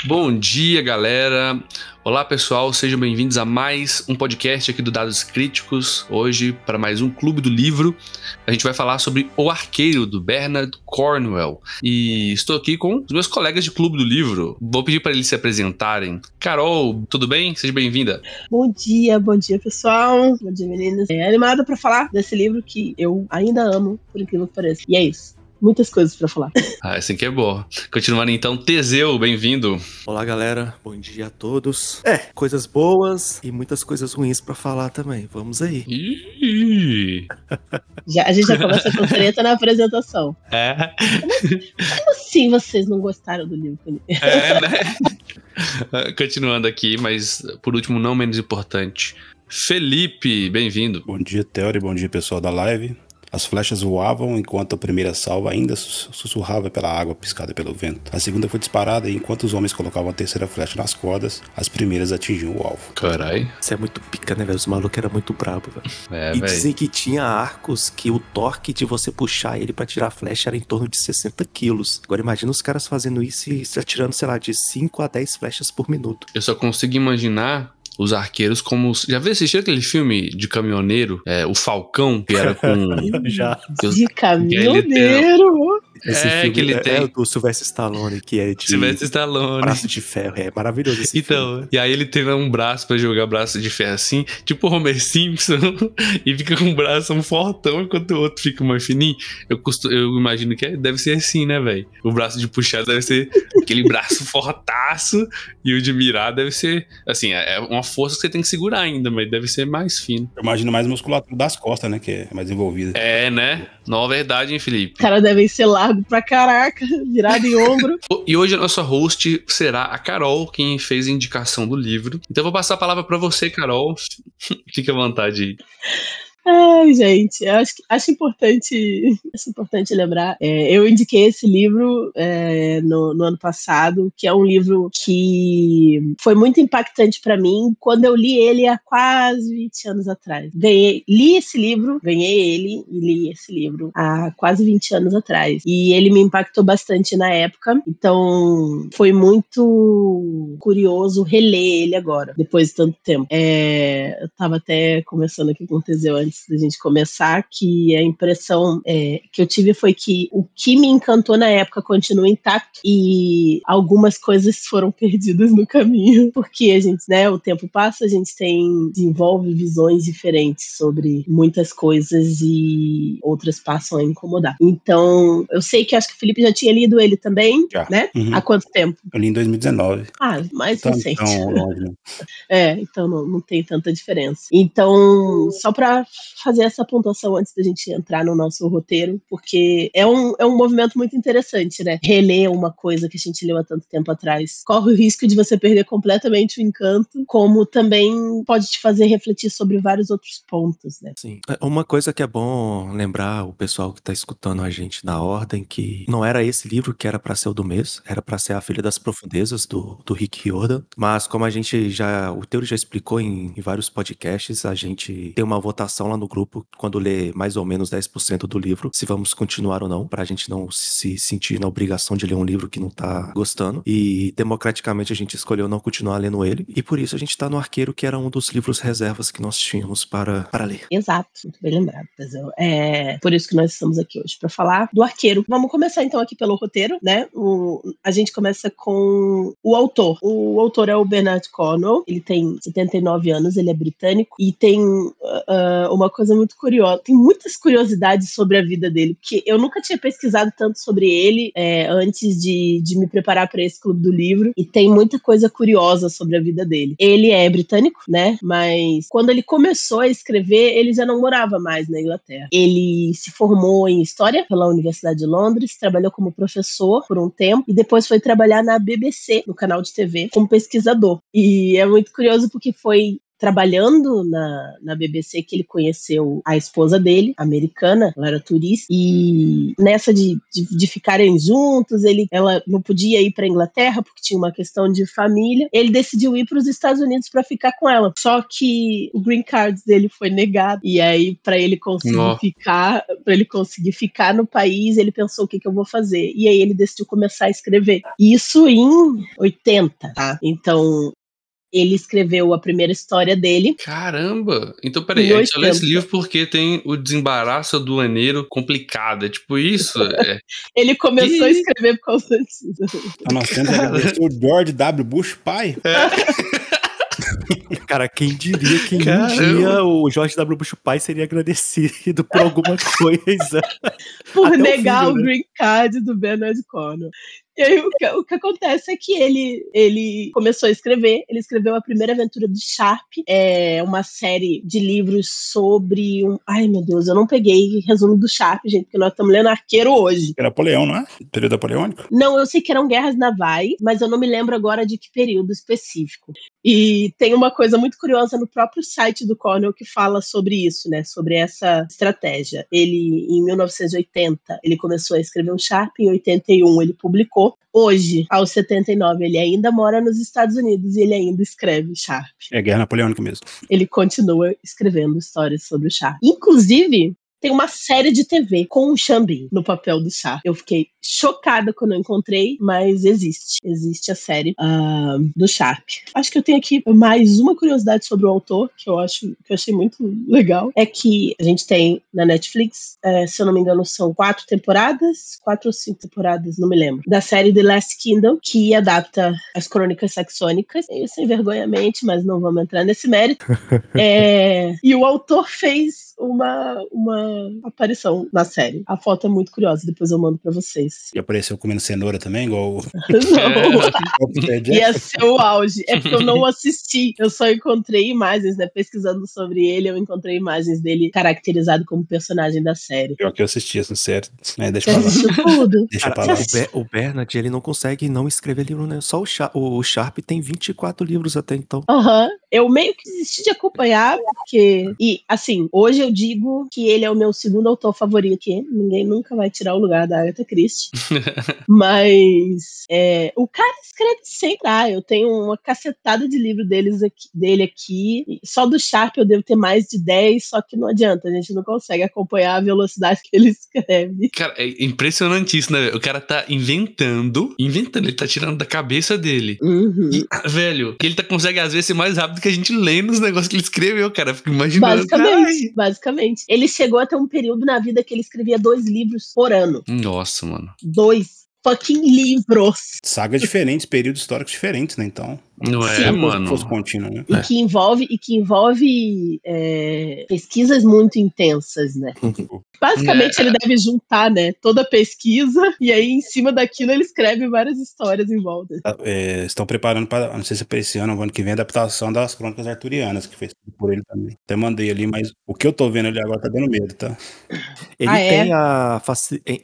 Bom dia, galera. Olá, pessoal. Sejam bem-vindos a mais um podcast aqui do Dados Críticos. Hoje, para mais um Clube do Livro, a gente vai falar sobre O Arqueiro, do Bernard Cornwell. E estou aqui com os meus colegas de Clube do Livro. Vou pedir para eles se apresentarem. Carol, tudo bem? Seja bem-vinda. Bom dia, pessoal. Bom dia, meninas. Animada para falar desse livro que eu ainda amo, por incrível que pareça. E é isso. Muitas coisas pra falar. Assim que é bom. Continuando então, Teseu, bem-vindo. Olá, galera. Bom dia a todos. Coisas boas e muitas coisas ruins pra falar também. Vamos aí. A gente já começa com treta na apresentação. Como assim vocês não gostaram do livro? Né? Continuando aqui, mas por último, não menos importante, Felipe, bem-vindo. Bom dia, Theory. Bom dia, pessoal da live. As flechas voavam enquanto a primeira salva ainda sussurrava pela água piscada pelo vento. A segunda foi disparada e enquanto os homens colocavam a terceira flecha nas cordas, as primeiras atingiam o alvo. Carai. Isso é muito pica, né, velho? Os malucos eram muito bravos, velho. Véio. Dizem que tinha arcos que o torque de você puxar ele pra tirar a flecha era em torno de 60 quilos. Agora imagina os caras fazendo isso e atirando, sei lá, de 5 a 10 flechas por minuto. Eu só consigo imaginar os arqueiros como... Já assistiu aquele filme de caminhoneiro? O Falcão, que era com... Já. De caminhoneiro! Esse filme que ele tem... do Sylvester Stallone, que é de... Sylvester Stallone. Braço de ferro. É maravilhoso esse filme. E aí ele tem um braço pra jogar braço de ferro assim, tipo o Homer Simpson, e fica com o braço um fortão, enquanto o outro fica mais fininho. Eu imagino que deve ser assim, né, velho? O braço de puxar deve ser aquele braço fortaço, e o de mirar deve ser, assim, é uma força que você tem que segurar ainda, mas deve ser mais fino. Eu imagino mais musculatura das costas, né, que é mais envolvida. Né? Não é verdade, hein, Felipe? Os caras devem ser largos pra caraca, virado em ombro. E hoje a nossa host será a Carol, quem fez a indicação do livro. Então eu vou passar a palavra pra você, Carol. Fique à vontade aí. Ai, gente, acho importante lembrar. Eu indiquei esse livro no ano passado, que é um livro que foi muito impactante para mim quando eu li ele há quase 20 anos atrás. Ganhei esse livro há quase 20 anos atrás. E ele me impactou bastante na época, então foi muito curioso reler ele agora, depois de tanto tempo. Eu tava até conversando aqui com o Teseu antes da gente começar, que a impressão que eu tive foi que o que me encantou na época continua intacto e algumas coisas foram perdidas no caminho, porque a gente, né, o tempo passa, a gente desenvolve visões diferentes sobre muitas coisas e outras passam a incomodar. Então, eu sei que acho que o Felipe já tinha lido ele também, já. Né? Uhum. Há quanto tempo? Eu li em 2019. Mais recente. Longe, né? Então não tem tanta diferença. Então, só pra fazer essa pontuação antes da gente entrar no nosso roteiro, porque é um movimento muito interessante, né? Reler uma coisa que a gente leu há tanto tempo atrás. Corre o risco de você perder completamente o encanto, como também pode te fazer refletir sobre vários outros pontos, né? Sim. Uma coisa que é bom lembrar o pessoal que tá escutando a gente na ordem, que não era esse livro que era pra ser o do mês, era pra ser A Filha das Profundezas, do Rick Riordan, mas como o Teori já explicou em vários podcasts, a gente tem uma votação lá no grupo, quando lê mais ou menos 10% do livro, se vamos continuar ou não, pra gente não se sentir na obrigação de ler um livro que não tá gostando, e democraticamente a gente escolheu não continuar lendo ele, e por isso a gente tá no Arqueiro, que era um dos livros reservas que nós tínhamos para ler. Exato, muito bem lembrado, Teseu. Por isso que nós estamos aqui hoje, pra falar do Arqueiro. Vamos começar então aqui pelo roteiro, né? A gente começa com o autor. O autor é o Bernard Cornwell, ele tem 79 anos, ele é britânico, e tem uma coisa muito curiosa, tem muitas curiosidades sobre a vida dele, porque eu nunca tinha pesquisado tanto sobre ele antes de me preparar para esse clube do livro, e tem muita coisa curiosa sobre a vida dele. Ele é britânico, né, mas quando ele começou a escrever, ele já não morava mais na Inglaterra. Ele se formou em História pela Universidade de Londres, trabalhou como professor por um tempo, e depois foi trabalhar na BBC, no canal de TV, como pesquisador. E é muito curioso porque foi trabalhando na BBC que ele conheceu a esposa dele, americana, ela era turista, e nessa de ficarem juntos, ela não podia ir para Inglaterra porque tinha uma questão de família, ele decidiu ir para os Estados Unidos para ficar com ela, só que o green card dele foi negado, e aí para ele conseguir ficar no país, ele pensou, o que eu vou fazer? E aí ele decidiu começar a escrever. Isso em 80, tá? Então, ele escreveu a primeira história dele. Caramba! Então, peraí, a gente só lê esse livro porque tem o desembaraço aduaneiro complicado, é tipo isso? Ele começou a escrever por causa disso. Nós temos o George W. Bush pai. Cara, quem diria que um dia o George W. Bush pai seria agradecido por alguma coisa. Por negar o green card do Bernard Cornwell. E aí o que acontece é que ele começou a escrever, ele escreveu a primeira aventura de Sharp, uma série de livros sobre ai meu Deus, eu não peguei resumo do Sharp, gente, porque nós estamos lendo Arqueiro hoje. Era Napoleão, não é? Período napoleônico? Não, eu sei que eram guerras navais, mas eu não me lembro agora de que período específico. E tem uma coisa muito curiosa no próprio site do Cornwell que fala sobre isso, né, sobre essa estratégia. Ele, em 1980, ele começou a escrever o Sharp, em 81 ele publicou. Hoje, aos 79, ele ainda mora nos Estados Unidos e ele ainda escreve Sharp. É guerra napoleônica mesmo. Ele continua escrevendo histórias sobre o Sharp. Inclusive, tem uma série de TV com o Sean Bean no papel do Sharp. Eu fiquei chocada quando eu encontrei, mas existe a série do Sharp. Acho que eu tenho aqui mais uma curiosidade sobre o autor, que eu achei muito legal, é que a gente tem na Netflix, se eu não me engano, são 4 ou 5 temporadas, não me lembro, da série The Last Kingdom, que adapta as Crônicas Saxônicas, sem vergonhamente, mas não vamos entrar nesse mérito. E o autor fez uma aparição na série. A foto é muito curiosa, depois eu mando pra vocês. E apareceu comendo cenoura também, igual Não. Ia ser o auge. É porque eu não assisti. Eu só encontrei imagens, né? Pesquisando sobre ele, eu encontrei imagens dele caracterizado como personagem da série. Pior que eu assisti essa série. Deixa eu falar. Tudo. Deixa eu falar. O Bernard, ele não consegue não escrever livro, né? Só o Sharp tem 24 livros até então. Eu meio que desisti de acompanhar, porque... E, assim, hoje eu digo que ele é o meu segundo autor favorito, que ninguém nunca vai tirar o lugar da Agatha Christie. Mas o cara escreve sempre. Eu tenho uma cacetada de livro dele aqui. Só do Sharp eu devo ter mais de 10, só que não adianta, a gente não consegue acompanhar a velocidade que ele escreve. Cara, é impressionante isso, né? O cara tá inventando, ele tá tirando da cabeça dele. Uhum. E, velho, ele consegue às vezes ser mais rápido que a gente lê nos negócios que ele escreveu, cara. Fico imaginando. Basicamente. Ele chegou a ter um período na vida que ele escrevia 2 livros por ano. Nossa, mano. 2 fucking livros. Sagas diferentes, períodos históricos diferentes, né? Então. Não é, mano. Fosse contínuo, né? E que envolve pesquisas muito intensas, né? Basicamente, ele deve juntar, né, toda a pesquisa e aí, em cima daquilo, ele escreve várias histórias em volta. Estão preparando para, não sei se é para esse ano ou ano que vem, a adaptação das Crônicas Arturianas, que foi feito por ele também. Até mandei ali, mas o que eu tô vendo ali agora tá dando medo, tá? Ele tem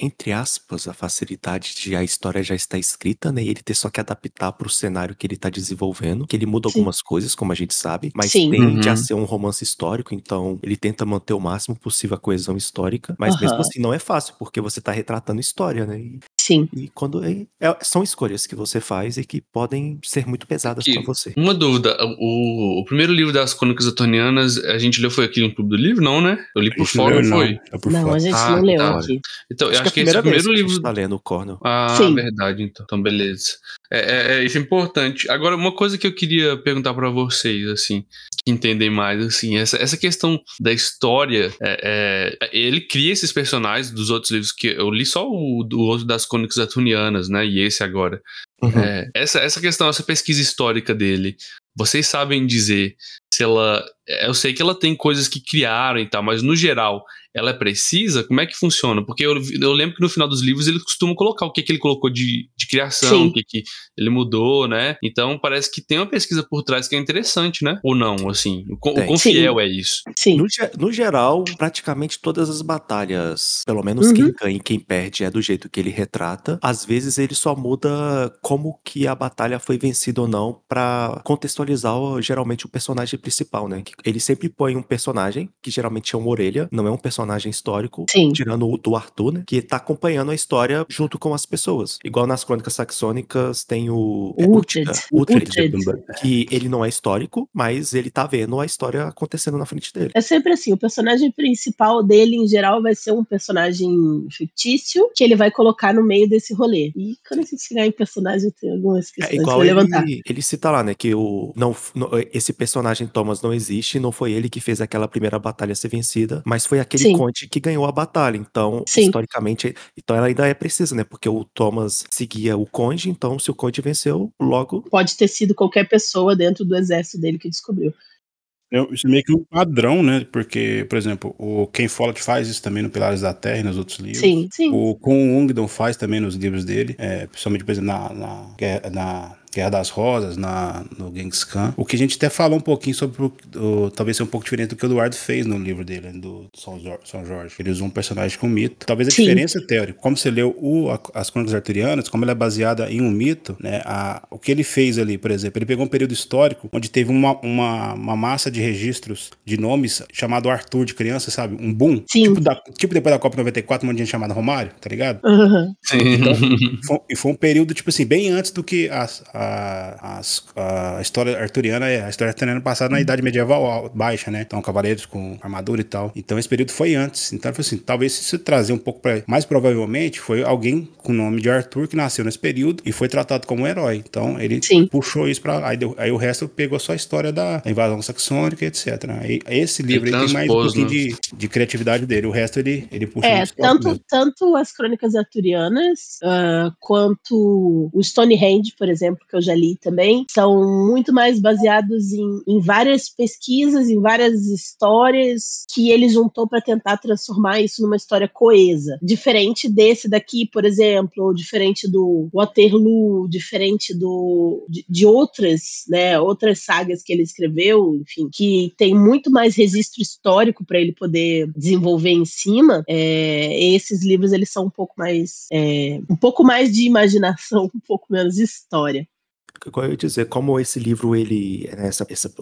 entre aspas, a facilidade de a história já estar escrita, né? E ele ter só que adaptar pro cenário que ele tá desenvolvendo, que ele muda algumas coisas, como a gente sabe, mas tende a ser um romance histórico, então ele tenta manter o máximo possível a coesão histórica, mas mesmo assim não é fácil, porque você tá retratando história, né? E quando são escolhas que você faz e que podem ser muito pesadas pra você. Uma dúvida, o primeiro livro das Crônicas Arturianas, a gente leu foi aqui no Clube do Livro, não, né? Eu li por fora, não foi? Não, a gente não leu aqui. Então, eu acho que esse é o primeiro livro. A gente tá lendo o Cornwell. Sim. Verdade, então beleza. Isso é importante. Agora, uma coisa que eu queria perguntar pra vocês, assim, que entendem mais, assim, essa questão da história, ele cria esses personagens dos outros livros, que eu li só o outro das Crônicas Arturianas, né, e esse agora. Essa questão, essa pesquisa histórica dele, vocês sabem dizer se ela Eu sei que ela tem coisas que criaram e tal, mas no geral, ela é precisa? Como é que funciona? Porque eu lembro que no final dos livros eles costumam colocar o que ele colocou de criação, o que ele mudou, né? Então parece que tem uma pesquisa por trás que é interessante, né? Ou não, assim. O quão fiel é isso? Sim. No geral, praticamente todas as batalhas, pelo menos quem ganha e quem perde é do jeito que ele retrata. Às vezes ele só muda como que a batalha foi vencida ou não pra contextualizar geralmente o personagem principal, né? Ele sempre põe um personagem, que geralmente é uma orelha, não é um personagem histórico, tirando o do Arthur, né? Que tá acompanhando a história junto com as pessoas. Igual nas Crônicas Saxônicas tem o Uhtred, que ele não é histórico, mas ele tá vendo a história acontecendo na frente dele. É sempre assim, o personagem principal dele, em geral, vai ser um personagem fictício que ele vai colocar no meio desse rolê. E quando a gente chegar em personagem, tem algumas questões igual pra levantar. Ele cita lá, né, que esse personagem Thomas não existe, não foi ele que fez aquela primeira batalha ser vencida, mas foi aquele conde que ganhou a batalha. Então, historicamente, então ela ainda é precisa, né, porque o Thomas seguia o conde, então se o conde venceu, logo... Pode ter sido qualquer pessoa dentro do exército dele que descobriu. Isso é meio que um padrão, né? Porque, por exemplo, o Ken Follett faz isso também no Pilares da Terra e nos outros livros. Sim. O Kun Ungdon faz também nos livros dele, principalmente, por exemplo, na Guerra das Rosas, no Genghis Khan. O que a gente até falou um pouquinho sobre, talvez seja um pouco diferente do que o Eduardo fez no livro dele, do São Jorge. Ele usou um personagem com mito. Talvez a diferença, teórica, como você leu as Crônicas Arturianas, como ela é baseada em um mito, né? O que ele fez ali, por exemplo, ele pegou um período histórico onde teve uma massa de registros de nomes chamado Arthur de criança, sabe? Um boom. Tipo depois da Copa 94, um monte de gente chamada Romário, tá ligado? Então, foi um período, tipo assim, bem antes do que a história arturiana a história arturiana passada na Idade Medieval baixa, né? Então, cavaleiros com armadura e tal. Então, esse período foi antes. Então, assim, talvez se você trazer um pouco mais provavelmente, foi alguém com o nome de Arthur que nasceu nesse período e foi tratado como um herói. Então, ele puxou isso pra... Aí o resto pegou só a história da invasão saxônica, etc. Aí, esse livro aí tem mais um pouquinho de criatividade dele. O resto ele puxou isso. Tanto as Crônicas Arturianas quanto o Stonehenge, por exemplo, que eu já li também, são muito mais baseados em várias pesquisas, em várias histórias que ele juntou para tentar transformar isso numa história coesa. Diferente desse daqui, por exemplo, ou diferente do Waterloo, diferente de outras, né, outras sagas que ele escreveu, enfim, que tem muito mais registro histórico para ele poder desenvolver em cima. Esses livros, eles são um pouco mais de imaginação, um pouco menos de história. Igual eu ia dizer, como esse livro,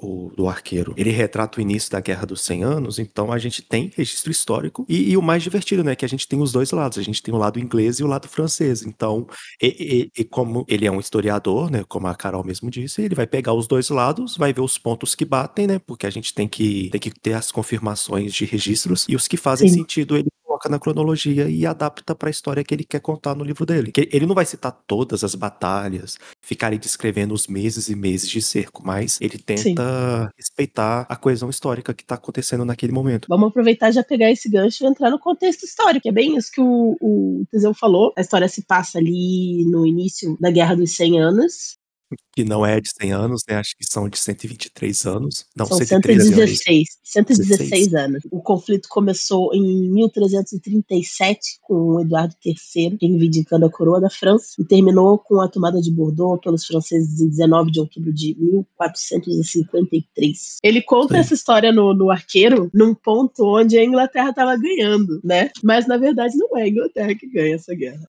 o do Arqueiro, ele retrata o início da Guerra dos 100 Anos, então a gente tem registro histórico e o mais divertido, né, que a gente tem os dois lados, a gente tem o lado inglês e o lado francês, então, como ele é um historiador, né, como a Carol mesmo disse, ele vai pegar os dois lados, vai ver os pontos que batem, né, porque a gente tem que ter as confirmações de registros e os que fazem sentido, ele coloca na cronologia e adapta para a história que ele quer contar no livro dele. Ele não vai citar todas as batalhas, ficarem descrevendo os meses e meses de cerco, mas ele tenta respeitar a coesão histórica que está acontecendo naquele momento. Vamos aproveitar e já pegar esse gancho e entrar no contexto histórico, é bem isso que o Teseu falou. A história se passa ali no início da Guerra dos 100 Anos. Que não é de 100 anos, né? Acho que são de 123 anos. Não, são 116 anos. O conflito começou em 1337, com o Eduardo III reivindicando a coroa da França, e terminou com a tomada de Bordeaux pelos franceses em 19 de outubro de 1453. Ele conta essa história no Arqueiro, num ponto onde a Inglaterra estava ganhando, né? Mas, na verdade, não é a Inglaterra que ganha essa guerra.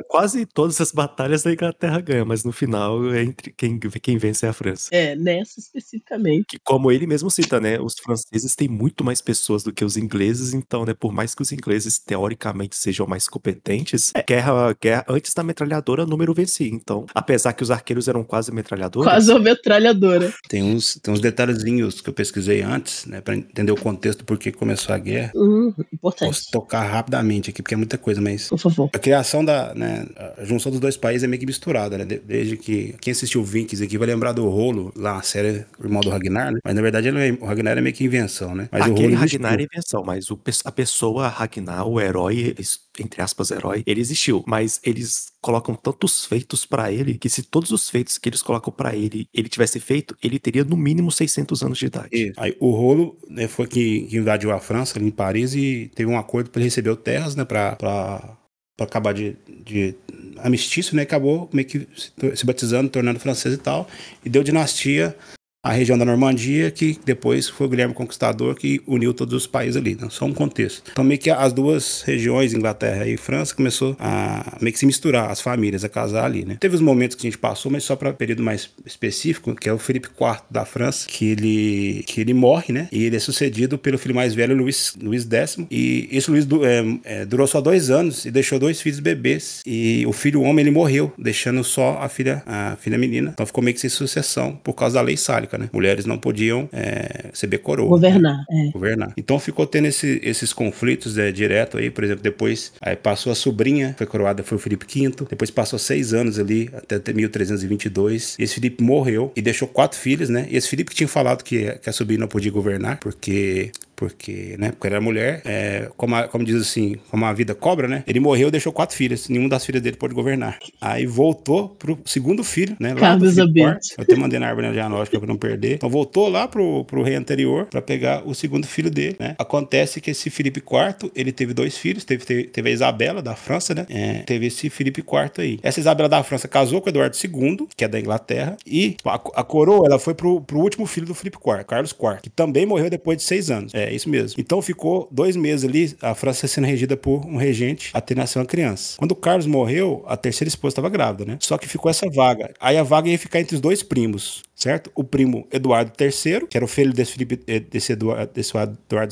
Quase todas as batalhas da Inglaterra ganha, mas no final entre quem vence é a França. Nessa especificamente. Que, como ele mesmo cita, né, os franceses têm muito mais pessoas do que os ingleses, então, né, por mais que os ingleses teoricamente sejam mais competentes, guerra antes da metralhadora, número vencia. Então, apesar que os arqueiros eram quase metralhadoras. Quase uma metralhadora. Tem uns detalhezinhos que eu pesquisei antes, né, pra entender o contexto por que começou a guerra. Importante. Posso tocar rapidamente aqui, porque é muita coisa, mas... Por favor. A criação ligação né, a junção dos dois países é meio que misturada, né? Desde que quem assistiu Vikings aqui vai lembrar do Rolo, lá na série o irmão do Ragnar, né? Mas na verdade o Ragnar é meio que invenção, né? Mas Aquele o Rolo Ragnar é invenção, mas a pessoa Ragnar, o herói, entre aspas, herói, ele existiu. Mas eles colocam tantos feitos pra ele, que se todos os feitos que eles colocam pra ele tivesse feito, ele teria no mínimo 600 anos de idade. E aí, o Rolo, né, foi que invadiu a França, ali em Paris, e teve um acordo para ele receber terras, né, pra acabar de amistício, né, acabou meio que se batizando, tornando francês e tal, e deu dinastia à região da Normandia, que depois foi o Guilherme Conquistador que uniu todos os países ali, né? Só um contexto. Então meio que as duas regiões, Inglaterra e França, começou a meio que se misturar, as famílias, a casar ali, né? Teve os momentos que a gente passou, mas só para um período mais específico, que é o Felipe IV da França, que ele morre, né? E ele é sucedido pelo filho mais velho, Luís X, e esse Luís durou só 2 anos e deixou 2 filhos bebês, e o filho homem, ele morreu, deixando só a filha menina. Então ficou meio que sem sucessão por causa da lei sálica, né? Mulheres não podiam receber coroa. Governar. Né? Governar. Então ficou tendo esses conflitos direto aí, por exemplo, depois passou a sobrinha, foi coroada, foi o Felipe V, depois passou 6 anos ali, até 1322, esse Felipe morreu e deixou 4 filhos, né? E esse Felipe que tinha falado que a sobrinha não podia governar, porque era mulher, como diz assim, como a vida cobra, né? Ele morreu e deixou 4 filhas, nenhuma das filhas dele pôde governar. Aí voltou pro segundo filho, né? Carlos Alberto. Eu até mandei na árvore genealógica pra não perder. Então voltou lá pro rei anterior pra pegar o segundo filho dele, né? Acontece que esse Felipe IV, ele teve 2 filhos, teve a Isabela da França, né? Teve esse Felipe IV aí. Essa Isabela da França casou com o Eduardo II, que é da Inglaterra, e a coroa, ela foi pro último filho do Felipe IV, Carlos IV, que também morreu depois de 6 anos. Isso mesmo. Então ficou 2 meses ali, a França sendo regida por um regente até nascer uma criança. Quando o Carlos morreu, a terceira esposa estava grávida, né? Só que ficou essa vaga. Aí a vaga ia ficar entre os 2 primos, certo? O primo Eduardo III, que era o filho desse Eduardo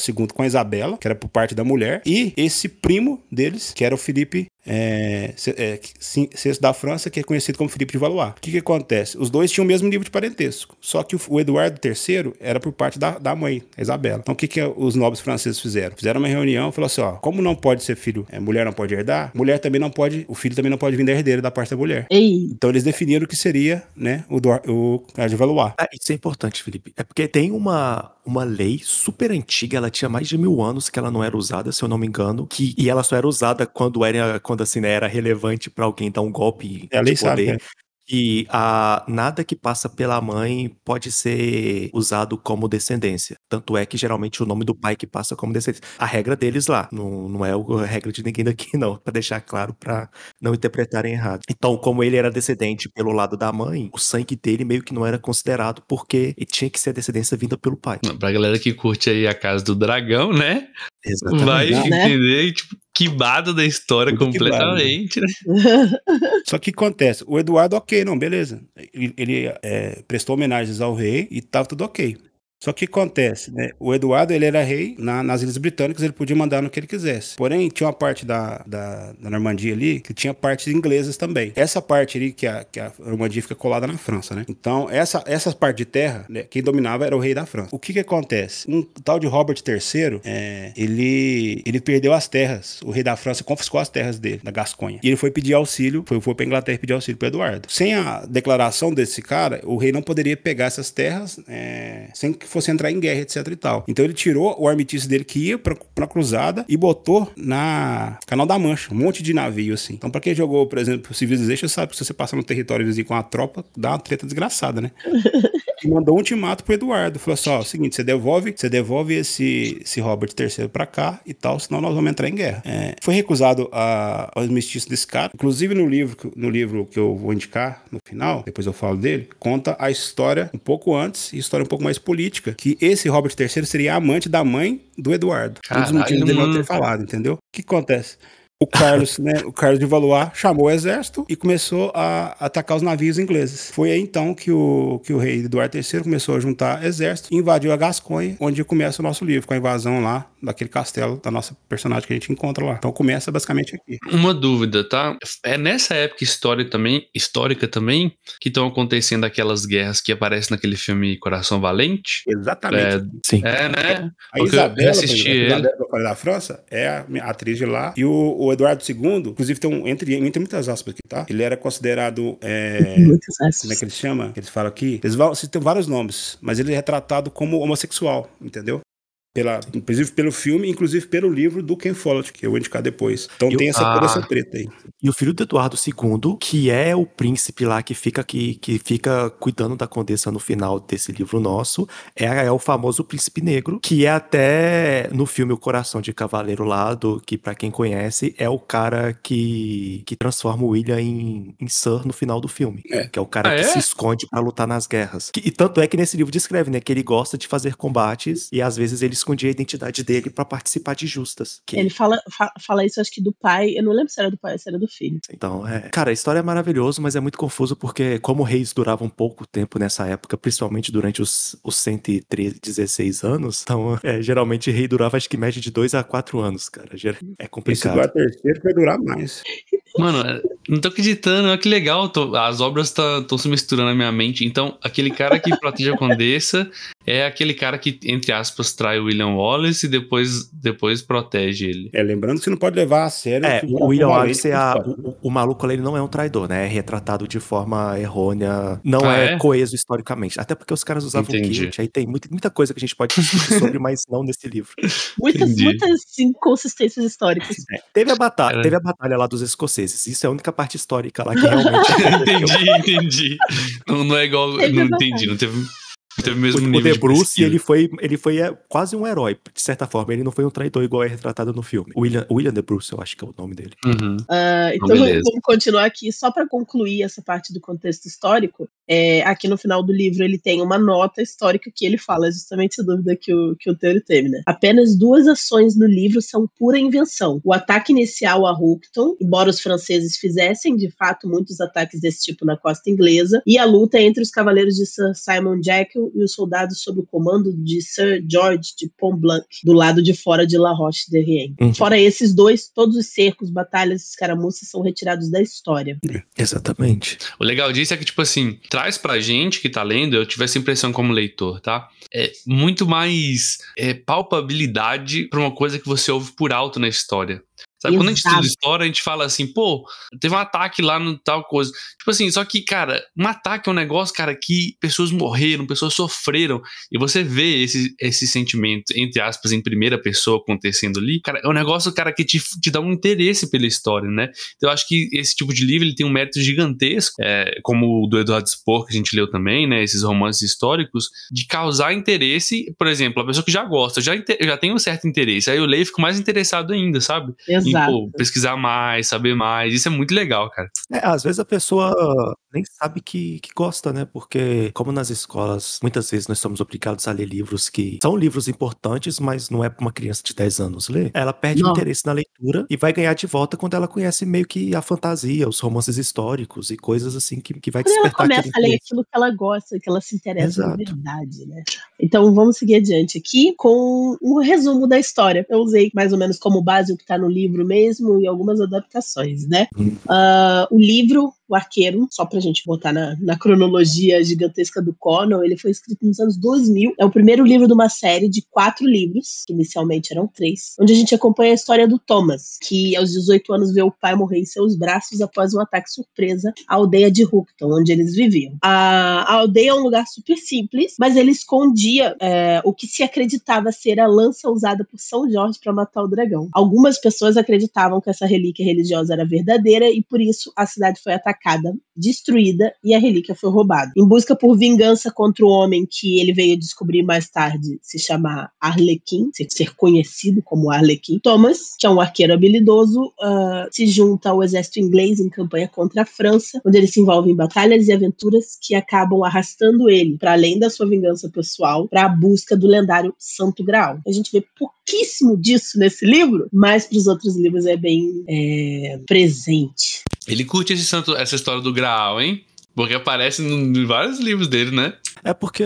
II com a Isabela, que era por parte da mulher, e esse primo deles, que era o Felipe VI da França, que é conhecido como Felipe de Valois. O que acontece? Os dois tinham o mesmo nível de parentesco, só que o Eduardo III era por parte da mãe, a Isabela. Então o que os nobres franceses fizeram? Fizeram uma reunião e falaram assim, ó, como não pode ser filho, mulher não pode herdar, mulher também não pode, o filho também não pode vir da herdeira da parte da mulher. Ei. Então eles definiram o que seria, né, o de Valois. Isso é importante, Felipe. É porque tem uma lei super antiga, ela tinha mais de 1000 anos que ela não era usada, se eu não me engano, e ela só era usada quando assim, né, era relevante pra alguém dar um golpe a lei de poder. sabe, E nada que passa pela mãe pode ser usado como descendência. Tanto é que geralmente o nome do pai que passa como descendência. A regra deles lá, não é a regra de ninguém daqui não, pra deixar claro, pra não interpretarem errado. Então, como ele era descendente pelo lado da mãe, o sangue dele meio que não era considerado, porque tinha que ser a descendência vinda pelo pai. Pra galera que curte aí a Casa do Dragão, né? Exatamente. Vai né? entender, tipo, quibado da história Tudo completamente, né? Só que acontece, o Eduardo, ok, não, beleza. Ele prestou homenagens ao rei e tava tudo ok. Só que acontece, né? O Eduardo, ele era rei nas Ilhas Britânicas, ele podia mandar no que ele quisesse. Porém, tinha uma parte da Normandia ali que tinha partes inglesas também. Essa parte ali, que a Normandia fica colada na França, né? Então, essa parte de terra, né, quem dominava era o rei da França. O que acontece? Um tal de Robert III, ele perdeu as terras. O rei da França confiscou as terras dele, da Gasconha. E ele foi pedir auxílio, foi pra Inglaterra pedir auxílio pro Eduardo. Sem a declaração desse cara, o rei não poderia pegar essas terras sem que fosse entrar em guerra, etc e tal. Então ele tirou o armistício dele que ia pra cruzada e botou na Canal da Mancha, um monte de navio, assim. Então pra quem jogou, por exemplo, Civilization, sabe que se você passa no território vizinho com a tropa, dá uma treta desgraçada, né? E mandou um ultimato pro Eduardo. Falou assim, ó, seguinte, você devolve esse Robert III pra cá e tal, senão nós vamos entrar em guerra. Foi recusado ao armistício desse cara. Inclusive no livro que eu vou indicar no final, depois eu falo dele, conta a história um pouco antes e história um pouco mais política, que esse Robert III seria amante da mãe do Eduardo. Um dos motivos dele não ter falado, entendeu? O que acontece? O Carlos, né, o Carlos de Valois chamou o exército e começou a atacar os navios ingleses. Foi aí então que o rei Eduardo III começou a juntar exército e invadiu a Gasconha, onde começa o nosso livro, com a invasão lá daquele castelo da nossa personagem que a gente encontra lá. Então começa basicamente aqui. Uma dúvida, tá? É nessa época histórica também que estão acontecendo aquelas guerras que aparecem naquele filme Coração Valente? Exatamente. Sim. Né? A Isabela, assisti ele. Isabela da França, é a atriz de lá. E o o Eduardo II, inclusive tem entre muitas aspas aqui, tá? Ele era considerado, Muitas aspas. como é que ele chama? Eles falam aqui, eles têm vários nomes, mas ele é retratado como homossexual, entendeu? Inclusive pelo filme, inclusive pelo livro do Ken Follett, que eu vou indicar depois. Então tem toda essa treta aí. E o filho do Eduardo II, que é o príncipe lá que fica cuidando da condessa no final desse livro nosso, é o famoso príncipe negro, que é até no filme O Coração de Cavaleiro lá, que pra quem conhece, é o cara que transforma o William em Sir no final do filme. Que é o cara que se esconde pra lutar nas guerras. E tanto é que nesse livro descreve, né, que ele gosta de fazer combates e às vezes ele escondia a identidade dele pra participar de justas. Ele fala isso, acho que do pai, eu não lembro se era do pai ou se era do filho. Então, cara, a história é maravilhosa, mas é muito confuso porque como reis duravam pouco tempo nessa época, principalmente durante os 116 anos, então, geralmente rei durava acho que média de 2 a 4 anos, cara. É complicado. Esse terceiro vai durar mais. Mano, não tô acreditando, olha que legal, as obras estão se misturando na minha mente. Então, aquele cara que protege a condessa é aquele cara que, entre aspas, trai o William Wallace e depois protege ele. Lembrando que você não pode levar a sério. O William Wallace, o maluco ali, ele não é um traidor, né? É retratado de forma errônea, não é coeso historicamente. Até porque os caras usavam kilt, aí tem muita coisa que a gente pode discutir sobre, mas não nesse livro. Muitas inconsistências históricas. Teve a batalha lá dos escoceses. Isso é a única parte histórica lá que realmente Entendi. Não é igual. Não entendi. Não teve o mesmo nível. O De Bruce, ele foi quase um herói, de certa forma. Ele não foi um traidor igual é retratado no filme. William De Bruce, eu acho que é o nome dele. Uhum. Então vamos continuar aqui, só para concluir essa parte do contexto histórico. Aqui no final do livro ele tem uma nota histórica que ele fala justamente a dúvida que o Teori teve, né? Apenas 2 ações no livro são pura invenção. O ataque inicial a Hookton, embora os franceses fizessem de fato muitos ataques desse tipo na costa inglesa, e a luta entre os cavaleiros de Sir Simon Jekyll e os soldados sob o comando de Sir George de Pontblanc, do lado de fora de La Roche-Derrien. Fora esses 2, todos os cercos, batalhas e escaramuças são retirados da história. Exatamente. O legal disso é que, tipo assim, traz pra gente que tá lendo, eu tive essa impressão como leitor, tá? É muito mais palpabilidade pra uma coisa que você ouve por alto na história. Sabe, quando a gente estuda história, a gente fala assim, pô, teve um ataque lá no tal coisa. Tipo assim, só que, cara, um ataque é um negócio, cara, que pessoas morreram, pessoas sofreram, e você vê esse sentimento, entre aspas, em primeira pessoa acontecendo ali, cara, é um negócio, cara, que te dá um interesse pela história, né? Então eu acho que esse tipo de livro, ele tem um mérito gigantesco, como o do Eduardo Spohr, que a gente leu também, né, esses romances históricos, de causar interesse. Por exemplo, a pessoa que já gosta, já tem um certo interesse, aí eu leio e fico mais interessado ainda, sabe? Exato. Pesquisar mais, saber mais, isso é muito legal, cara. Às vezes a pessoa nem sabe que gosta, né? Porque, como nas escolas, muitas vezes nós somos obrigados a ler livros que são livros importantes, mas não é para uma criança de 10 anos ler. Ela perde o interesse na leitura e vai ganhar de volta quando ela conhece meio que a fantasia, os romances históricos e coisas assim que vai despertar. Quando ela começa a ler aquilo que ela gosta, que ela se interessa de verdade, né? Então vamos seguir adiante aqui com um resumo da história. Eu usei mais ou menos como base o que está no livro mesmo e algumas adaptações, né? O livro, O Arqueiro, só pra gente botar na cronologia gigantesca do Connell, ele foi escrito nos anos 2000. É o primeiro livro de uma série de 4 livros, que inicialmente eram 3, onde a gente acompanha a história do Thomas, que aos 18 anos vê o pai morrer em seus braços após um ataque surpresa à aldeia de Hookton, onde eles viviam. A aldeia é um lugar super simples, mas ele escondia o que se acreditava ser a lança usada por São Jorge para matar o dragão. Algumas pessoas acreditavam que essa relíquia religiosa era verdadeira e por isso a cidade foi atacada, destruída e a relíquia foi roubada. Em busca por vingança contra o homem que ele veio descobrir mais tarde se chamar Arlequim, ser conhecido como Arlequim, Thomas, que é um arqueiro habilidoso, se junta ao exército inglês em campanha contra a França, onde ele se envolve em batalhas e aventuras que acabam arrastando ele, para além da sua vingança pessoal, para a busca do lendário Santo Graal. A gente vê pouquíssimo disso nesse livro, mas para os outros livros é bem presente. Ele curte essa história do Graal, hein? Porque aparece em vários livros dele, né? É porque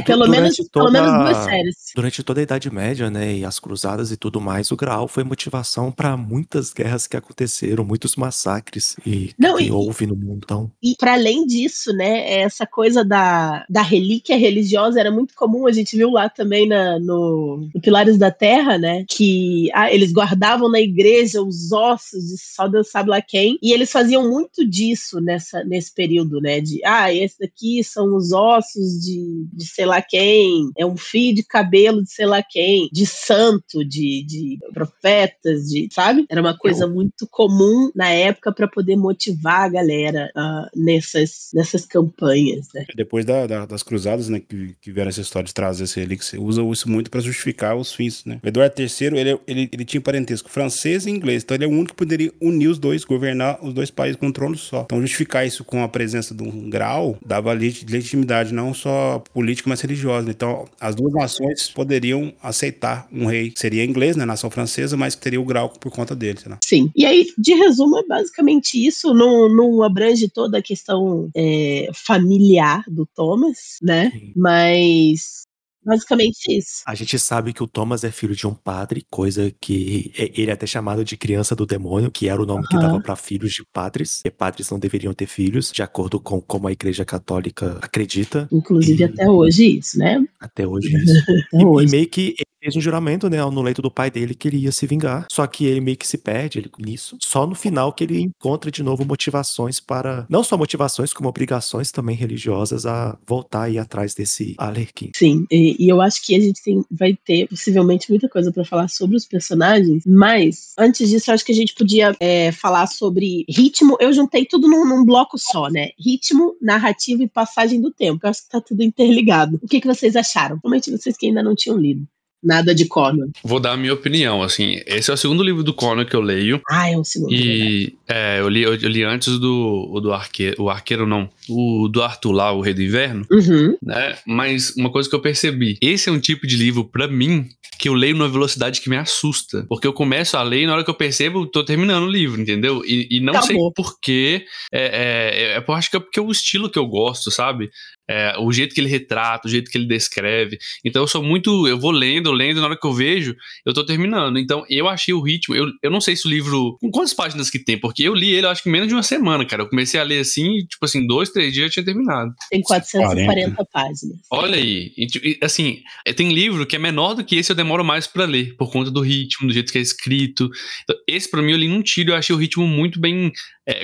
pelo menos duas séries. Durante toda a Idade Média, né, e as cruzadas e tudo mais, o Graal foi motivação para muitas guerras que aconteceram, muitos massacres que houve no mundo. Então... E para além disso, né, essa coisa da relíquia religiosa era muito comum, a gente viu lá também no Pilares da Terra, né, que eles guardavam na igreja os ossos de só Deus sabe lá quem, e eles faziam muito disso nesse período, né, de, esse daqui são os ossos de sei lá quem, é um fio de cabelo de sei lá quem, de santo, de profetas, sabe? Era uma coisa muito comum na época para poder motivar a galera nessas campanhas, né? Depois das cruzadas, né, que vieram essa história de trazer essa relíquia, usa isso muito para justificar os fins, né? O Eduardo III, ele tinha parentesco francês e inglês, então ele é o único que poderia unir os dois, governar os dois países com um trono só. Então justificar isso com a presença de um grau dava legitimidade não só política, mas religiosa. Então as duas nações poderiam aceitar um rei que seria inglês, né, nação francesa, mas que teria o grau por conta dele. Né? Sim. E aí, de resumo, é basicamente isso. Não abrange toda a questão familiar do Thomas, né? Sim. Mas basicamente isso. A gente sabe que o Thomas é filho de um padre, coisa que ele é até chamado de criança do demônio, que era o nome que dava para filhos de padres, e padres não deveriam ter filhos, de acordo com como a Igreja Católica acredita. Inclusive até hoje isso, né? Até hoje isso. E meio que ele fez um juramento, né, no leito do pai dele que ele ia se vingar, só que ele meio que se perde nisso, só no final que ele encontra de novo motivações para, não só motivações, como obrigações também religiosas a voltar e ir atrás desse Alerquim. Sim, e eu acho que a gente vai ter possivelmente muita coisa para falar sobre os personagens, mas antes disso eu acho que a gente podia falar sobre ritmo. Eu juntei tudo num bloco só, né? Ritmo, narrativa e passagem do tempo. Eu acho que tá tudo interligado. O que vocês acharam? Principalmente vocês que ainda não tinham lido nada de Conan. Vou dar a minha opinião, assim, esse é o segundo livro do Conan que eu leio. É o segundo. E eu li antes do Arqueiro, o Arqueiro não, o do Arthur lá, o Rei do Inverno, né? Mas uma coisa que eu percebi, esse é um tipo de livro, pra mim, que eu leio numa velocidade que me assusta, porque eu começo a ler e na hora que eu percebo, eu tô terminando o livro, entendeu? E não sei porquê, eu acho que é porque é o estilo que eu gosto, sabe? O jeito que ele retrata, o jeito que ele descreve. Então eu vou lendo, na hora que eu vejo, eu tô terminando. Então eu achei o ritmo, eu não sei se o livro, com quantas páginas que tem, porque eu li ele, acho que menos de uma semana, cara. Eu comecei a ler assim, tipo assim, 2, 3 dias eu tinha terminado. Tem 440 páginas. Olha aí, assim, tem livro que é menor do que esse, eu demoro mais pra ler, por conta do ritmo, do jeito que é escrito. Então, esse pra mim eu li num tiro, eu achei o ritmo muito bem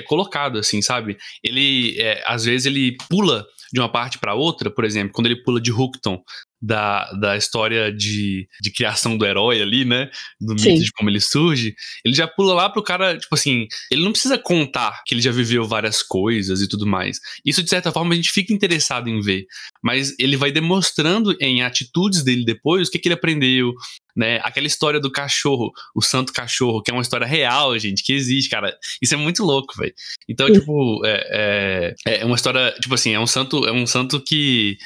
colocado, assim, sabe? Ele, às vezes ele pula de uma parte para outra, por exemplo, quando ele pula de Houghton, da história de criação do herói ali, né, do mito de como ele surge, ele já pula lá pro cara, tipo assim, ele não precisa contar que ele já viveu várias coisas e tudo mais. Isso, de certa forma, a gente fica interessado em ver, mas ele vai demonstrando em atitudes dele depois o que ele aprendeu, né? Aquela história do cachorro, o santo cachorro, que é uma história real, gente, que existe, cara. Isso é muito louco, velho. Então, tipo, é uma história, tipo assim, é um santo que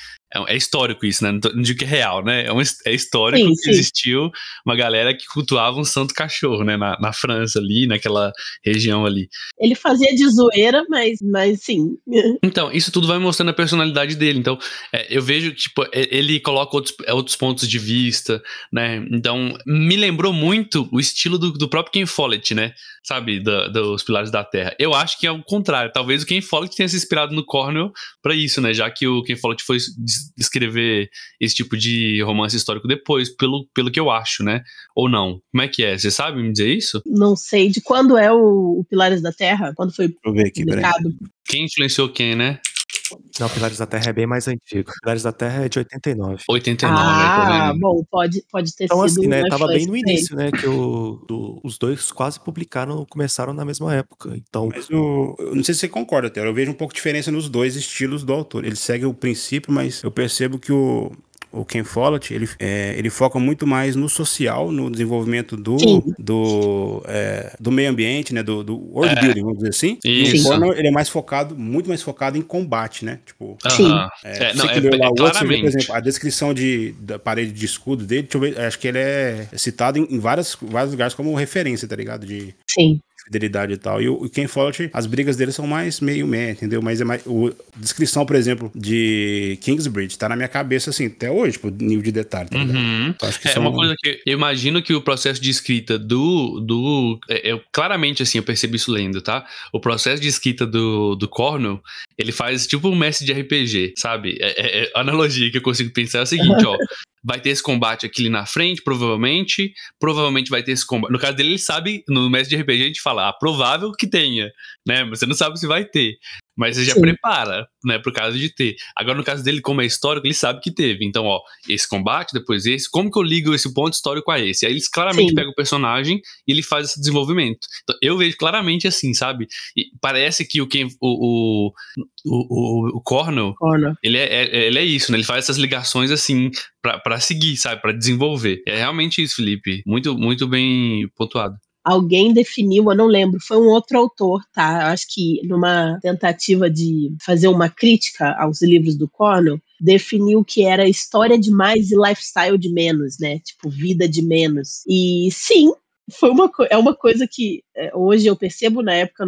é histórico isso, né? Não digo que é real, né? É histórico que existiu uma galera que cultuava um santo cachorro, né? Na França ali, naquela região ali. Ele fazia de zoeira, mas sim. Então, isso tudo vai mostrando a personalidade dele. Então, eu vejo que, tipo, ele coloca outros pontos de vista, né? Então, me lembrou muito o estilo do próprio Ken Follett, né? Sabe? Dos Pilares da Terra. Eu acho que é o contrário. Talvez o Ken Follett tenha se inspirado no Cornwell pra isso, né? Já que o Ken Follett foi escrever esse tipo de romance histórico depois, pelo que eu acho, né? Ou não? Como é que é? Você sabe me dizer isso? Não sei. De quando é o Pilares da Terra? Quando foi publicado? Quem influenciou quem, né? Não, Pilares da Terra é bem mais antigo. Pilares da Terra é de 89. 89, bom, pode ter então, sido. Então assim, né, tava bem no início, né, que os dois quase começaram na mesma época, então... Mas eu não sei se você concorda, Theo, eu vejo um pouco de diferença nos dois estilos do autor. Ele segue o princípio, mas eu percebo que o Ken Follett, ele foca muito mais no social, no desenvolvimento do meio ambiente, né, do world building, vamos dizer assim. Isso. E o Cornwell, ele é muito mais focado em combate, né? Tipo, claramente. Por exemplo, a descrição da parede de escudo dele, deixa eu ver, acho que ele é citado em vários lugares como referência, tá ligado? De fidelidade e tal. E o Ken Follett, as brigas dele são mais meio entendeu? Mas é mais... descrição, por exemplo, de Kingsbridge tá na minha cabeça, assim, até hoje, tipo, nível de detalhe, tá ligado? Então, acho que uma coisa que eu imagino que o processo de escrita claramente, assim, eu percebi isso lendo, tá? O processo de escrita do Cornwell, ele faz tipo um mestre de RPG, sabe? A analogia que eu consigo pensar é a seguinte, ó. Vai ter esse combate aqui na frente, provavelmente vai ter esse combate. No caso dele, ele sabe, no mestre de RPG a gente fala, provável que tenha, né? Mas você não sabe se vai ter. Mas você já prepara, né, pro caso de ter. Agora, no caso dele, como é histórico, ele sabe que teve. Então, ó, esse combate, depois esse, como que eu ligo esse ponto histórico a esse? Aí eles claramente pegam o personagem e ele faz esse desenvolvimento. Então, eu vejo claramente assim, sabe? E parece que o Cornwell, ele é isso, né? Ele faz essas ligações assim, pra seguir, sabe? Pra desenvolver. É realmente isso, Felipe. Muito, muito bem pontuado. Alguém definiu, eu não lembro, foi um outro autor, tá? Eu acho que numa tentativa de fazer uma crítica aos livros do Cornwell, definiu que era história de mais e lifestyle de menos, né? Tipo, vida de menos. E sim, é uma coisa que hoje eu percebo, na época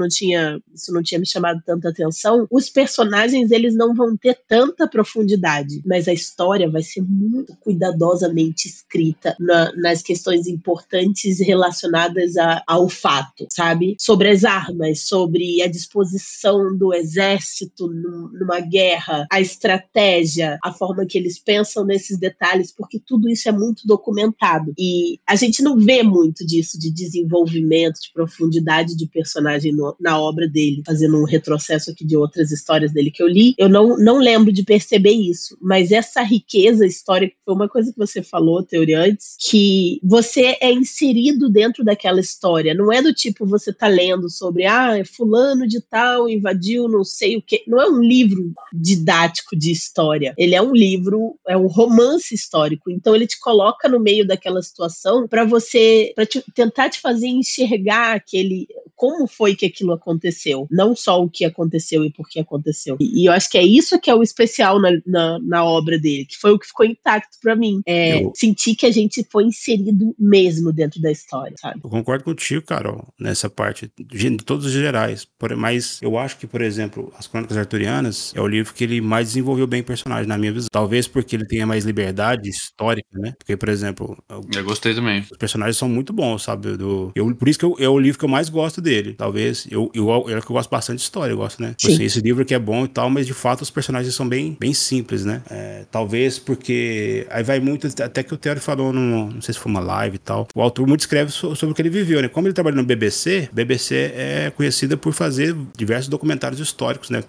isso não tinha me chamado tanta atenção. Os personagens, eles não vão ter tanta profundidade, mas a história vai ser muito cuidadosamente escrita nas questões importantes relacionadas ao fato, sabe? Sobre as armas, sobre a disposição do exército numa guerra, a estratégia, a forma que eles pensam nesses detalhes, porque tudo isso é muito documentado. E a gente não vê muito disso, de desenvolvimento, de profundidade de personagem na obra dele. Fazendo um retrocesso aqui de outras histórias dele que eu li, eu não lembro de perceber isso, mas essa riqueza histórica foi uma coisa que você falou, Teori, antes, que você é inserido dentro daquela história, não é do tipo você tá lendo sobre, fulano de tal invadiu não sei o que, não é um livro didático de história, ele é um livro, é um romance histórico, então ele te coloca no meio daquela situação para tentar te fazer enxergar como foi que aquilo aconteceu, não só o que aconteceu e por que aconteceu. E eu acho que é isso que é o especial na obra dele, que foi o que ficou intacto pra mim. Sentir que a gente foi inserido mesmo dentro da história, sabe? Eu concordo contigo, Carol, nessa parte, de todos os gerais. Mas eu acho que, por exemplo, As Crônicas Arturianas é o livro que ele mais desenvolveu bem o personagem, na minha visão. Talvez porque ele tenha mais liberdade histórica, né? Porque, por exemplo... Eu gostei também. Os personagens são muito bons, sabe? Por isso que é o livro que eu mais gosto dele. Talvez, eu gosto bastante de história, eu gosto, né? Esse livro que é bom e tal, mas de fato os personagens são bem, bem simples, né? Talvez porque... Aí vai muito... Até que o Theory falou, não sei se foi uma live e tal. O autor muito escreve sobre o que ele viveu, né? Como ele trabalha no BBC é conhecida por fazer diversos documentários históricos, né?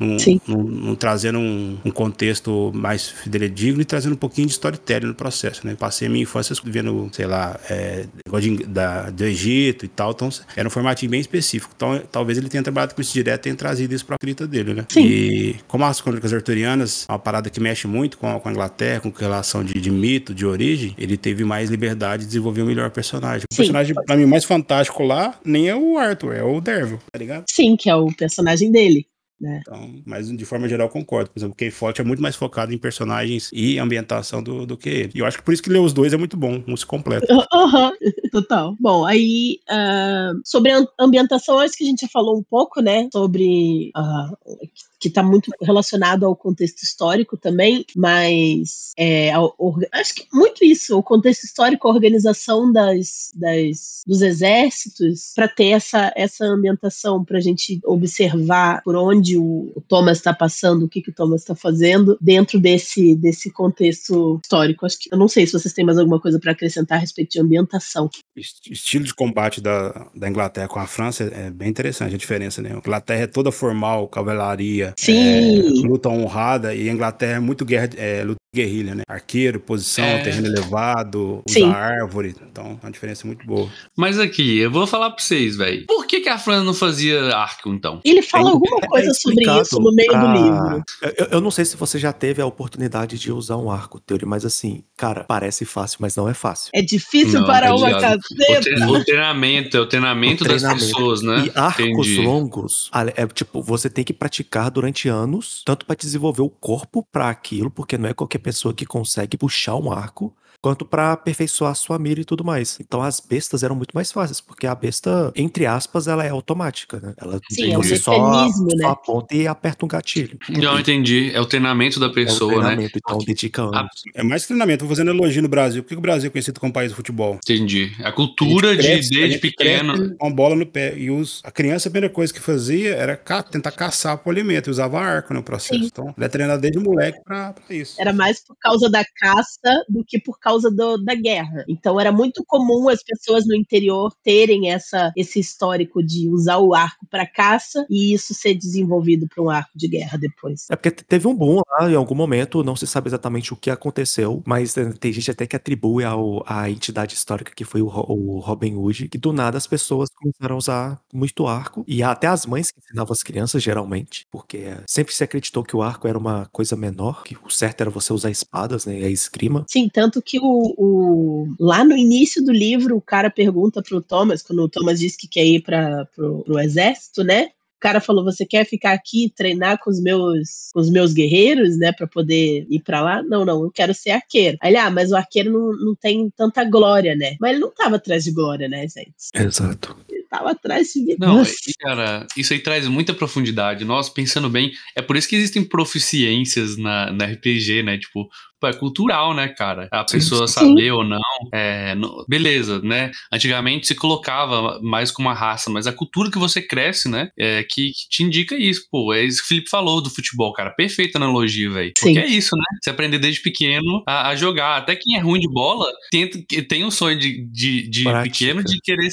Trazendo um contexto mais fidedigno e trazendo um pouquinho de storytelling no processo, né? Passei a minha infância vendo, sei lá, do Egito e tal, então era um formatinho bem específico. Então, talvez ele tenha trabalhado com isso direto e tenha trazido isso pra escrita dele, né? Sim. E como As Crônicas Arturianas é uma parada que mexe muito com a Inglaterra, com relação de mito, de origem, ele teve mais liberdade de desenvolver o melhor personagem. O personagem, pra mim, mais fantástico lá, nem é o Arthur, é o Derville, tá ligado? Sim, que é o personagem dele. Né? Então, mas de forma geral concordo. Por exemplo, o Ken Follett é muito mais focado em personagens e ambientação do que ele. E eu acho que por isso que ler os dois é muito bom, um se completa. Total. Bom, aí sobre a ambientação, acho que a gente já falou um pouco, né? Sobre que está muito relacionado ao contexto histórico também, mas acho que muito isso, o contexto histórico, a organização dos exércitos, para ter essa ambientação, para a gente observar por onde o Thomas está passando, o que o Thomas está fazendo dentro desse contexto histórico. Acho que, eu não sei se vocês têm mais alguma coisa para acrescentar a respeito de ambientação. Estilo de combate da Inglaterra com a França é bem interessante a diferença, né? A Inglaterra é toda formal, cavalaria, luta honrada, e a Inglaterra é muito luta guerrilha, né? Arqueiro, posição, terreno elevado, usa árvore. Então, é uma diferença muito boa. Mas aqui, eu vou falar pra vocês, velho. Por que a França não fazia arco, então? Ele fala alguma coisa sobre isso no meio do livro. Eu não sei se você já teve a oportunidade de usar um arco, Teori, mas assim, cara, parece fácil, mas não é fácil. É difícil para uma caseta. O treinamento das pessoas, né? E arcos longos, tipo, você tem que praticar durante anos, tanto para desenvolver o corpo para aquilo, porque não é qualquer pessoa que consegue puxar um arco, quanto pra aperfeiçoar a sua mira e tudo mais. Então as bestas eram muito mais fáceis, porque a besta, entre aspas, ela é automática, né? Ela Sim, é um você mecanismo, só né? aponta e aperta um gatilho. Não entendi. É o treinamento da É um pessoa, né? treinamento, então dedica anos. É mais treinamento. Vou fazendo elogio no Brasil. Por que o Brasil é conhecido como país de futebol? Entendi. A A gente cultura cresce, desde pequeno. com a bola no pé. E a criança, a primeira coisa que fazia era tentar caçar pro alimento. E usava arco no processo. Sim. Então, ele é treinado desde moleque pra isso. Era mais por causa da caça do que por causa da guerra. Então era muito comum as pessoas no interior terem esse histórico de usar o arco para caça e isso ser desenvolvido para um arco de guerra depois. É porque teve um boom lá em algum momento, não se sabe exatamente o que aconteceu, mas tem gente até que atribui à entidade histórica que foi o Robin Hood, que do nada as pessoas começaram a usar muito arco, e até as mães que ensinavam as crianças, geralmente, porque sempre se acreditou que o arco era uma coisa menor, que o certo era você usar espadas, né, e a esgrima. Sim, tanto que lá no início do livro, o cara pergunta pro Thomas, quando o Thomas diz que quer ir pro exército, né? O cara falou: você quer ficar aqui e treinar com os meus guerreiros, né, pra poder ir pra lá? Não, eu quero ser arqueiro. Aí ele, mas o arqueiro não tem tanta glória, né? Mas ele não tava atrás de glória, né, gente? Exato. Ele tava atrás de... Não, cara, isso aí traz muita profundidade. Nós, pensando bem, é por isso que existem proficiências na RPG, né? Tipo, é cultural, né, cara? A pessoa saber ou não, beleza, né? Antigamente se colocava mais como uma raça, mas a cultura que você cresce, né, que te indica isso, pô. É isso que o Felipe falou do futebol, cara. Perfeita analogia, velho. Porque é isso, né? Você aprender desde pequeno a jogar. Até quem é ruim de bola tem um sonho de pequeno de querer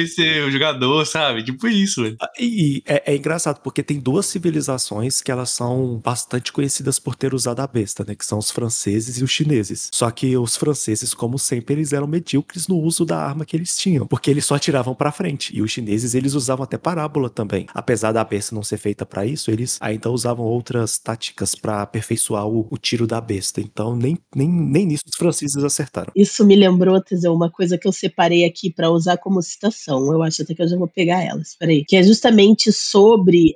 ser o jogador, sabe? Tipo isso, velho. E é engraçado, porque tem duas civilizações que elas são bastante conhecidas por ter usado a besta, né? Que são os franceses e os chineses. Só que os franceses, como sempre, eles eram medíocres no uso da arma que eles tinham, porque eles só atiravam pra frente. E os chineses, eles usavam até parábola também. Apesar da besta não ser feita pra isso, eles ainda usavam outras táticas pra aperfeiçoar o tiro da besta. Então, nem nisso os franceses acertaram. Isso me lembrou, Teseu, uma coisa que eu separei aqui pra usar como citação. Eu acho até que eu já vou pegar ela. Espera aí. Que é justamente sobre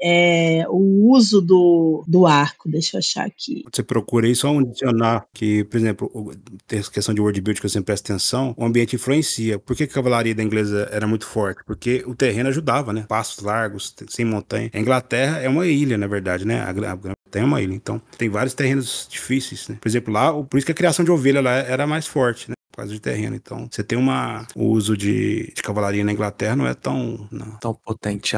o uso do arco. Deixa eu achar aqui. Você procura aí só um dicionário que, por exemplo, tem essa questão de word build que eu sempre presto atenção, o ambiente influencia. Por que a cavalaria da inglesa era muito forte? Porque o terreno ajudava, né? Passos largos, sem montanha. A Inglaterra é uma ilha, na verdade, né? A Grã-Bretanha é uma ilha, então tem vários terrenos difíceis, né? Por exemplo, lá, por isso que a criação de ovelha lá era mais forte, né? Por causa de terreno. Então, você tem o uso de cavalaria na Inglaterra não é tão potente.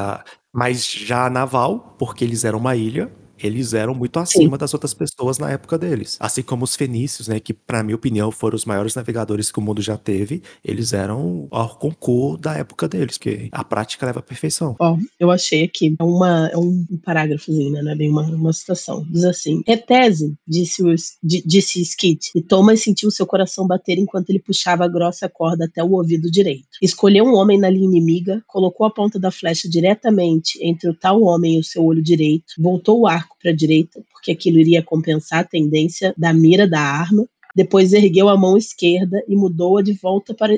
Mas já a naval, porque eles eram uma ilha, eles eram muito acima das outras pessoas na época deles. Assim como os fenícios, né, que pra minha opinião foram os maiores navegadores que o mundo já teve, eles eram o concurso da época deles, que a prática leva à perfeição. Eu achei aqui, é um parágrafozinho, né, não é bem uma citação. Diz assim: Tese, disse Skid, e Thomas sentiu seu coração bater enquanto ele puxava a grossa corda até o ouvido direito. Escolheu um homem na linha inimiga, colocou a ponta da flecha diretamente entre o tal homem e o seu olho direito, voltou o arco para a direita, porque aquilo iria compensar a tendência da mira da arma. Depois ergueu a mão esquerda e mudou-a de volta para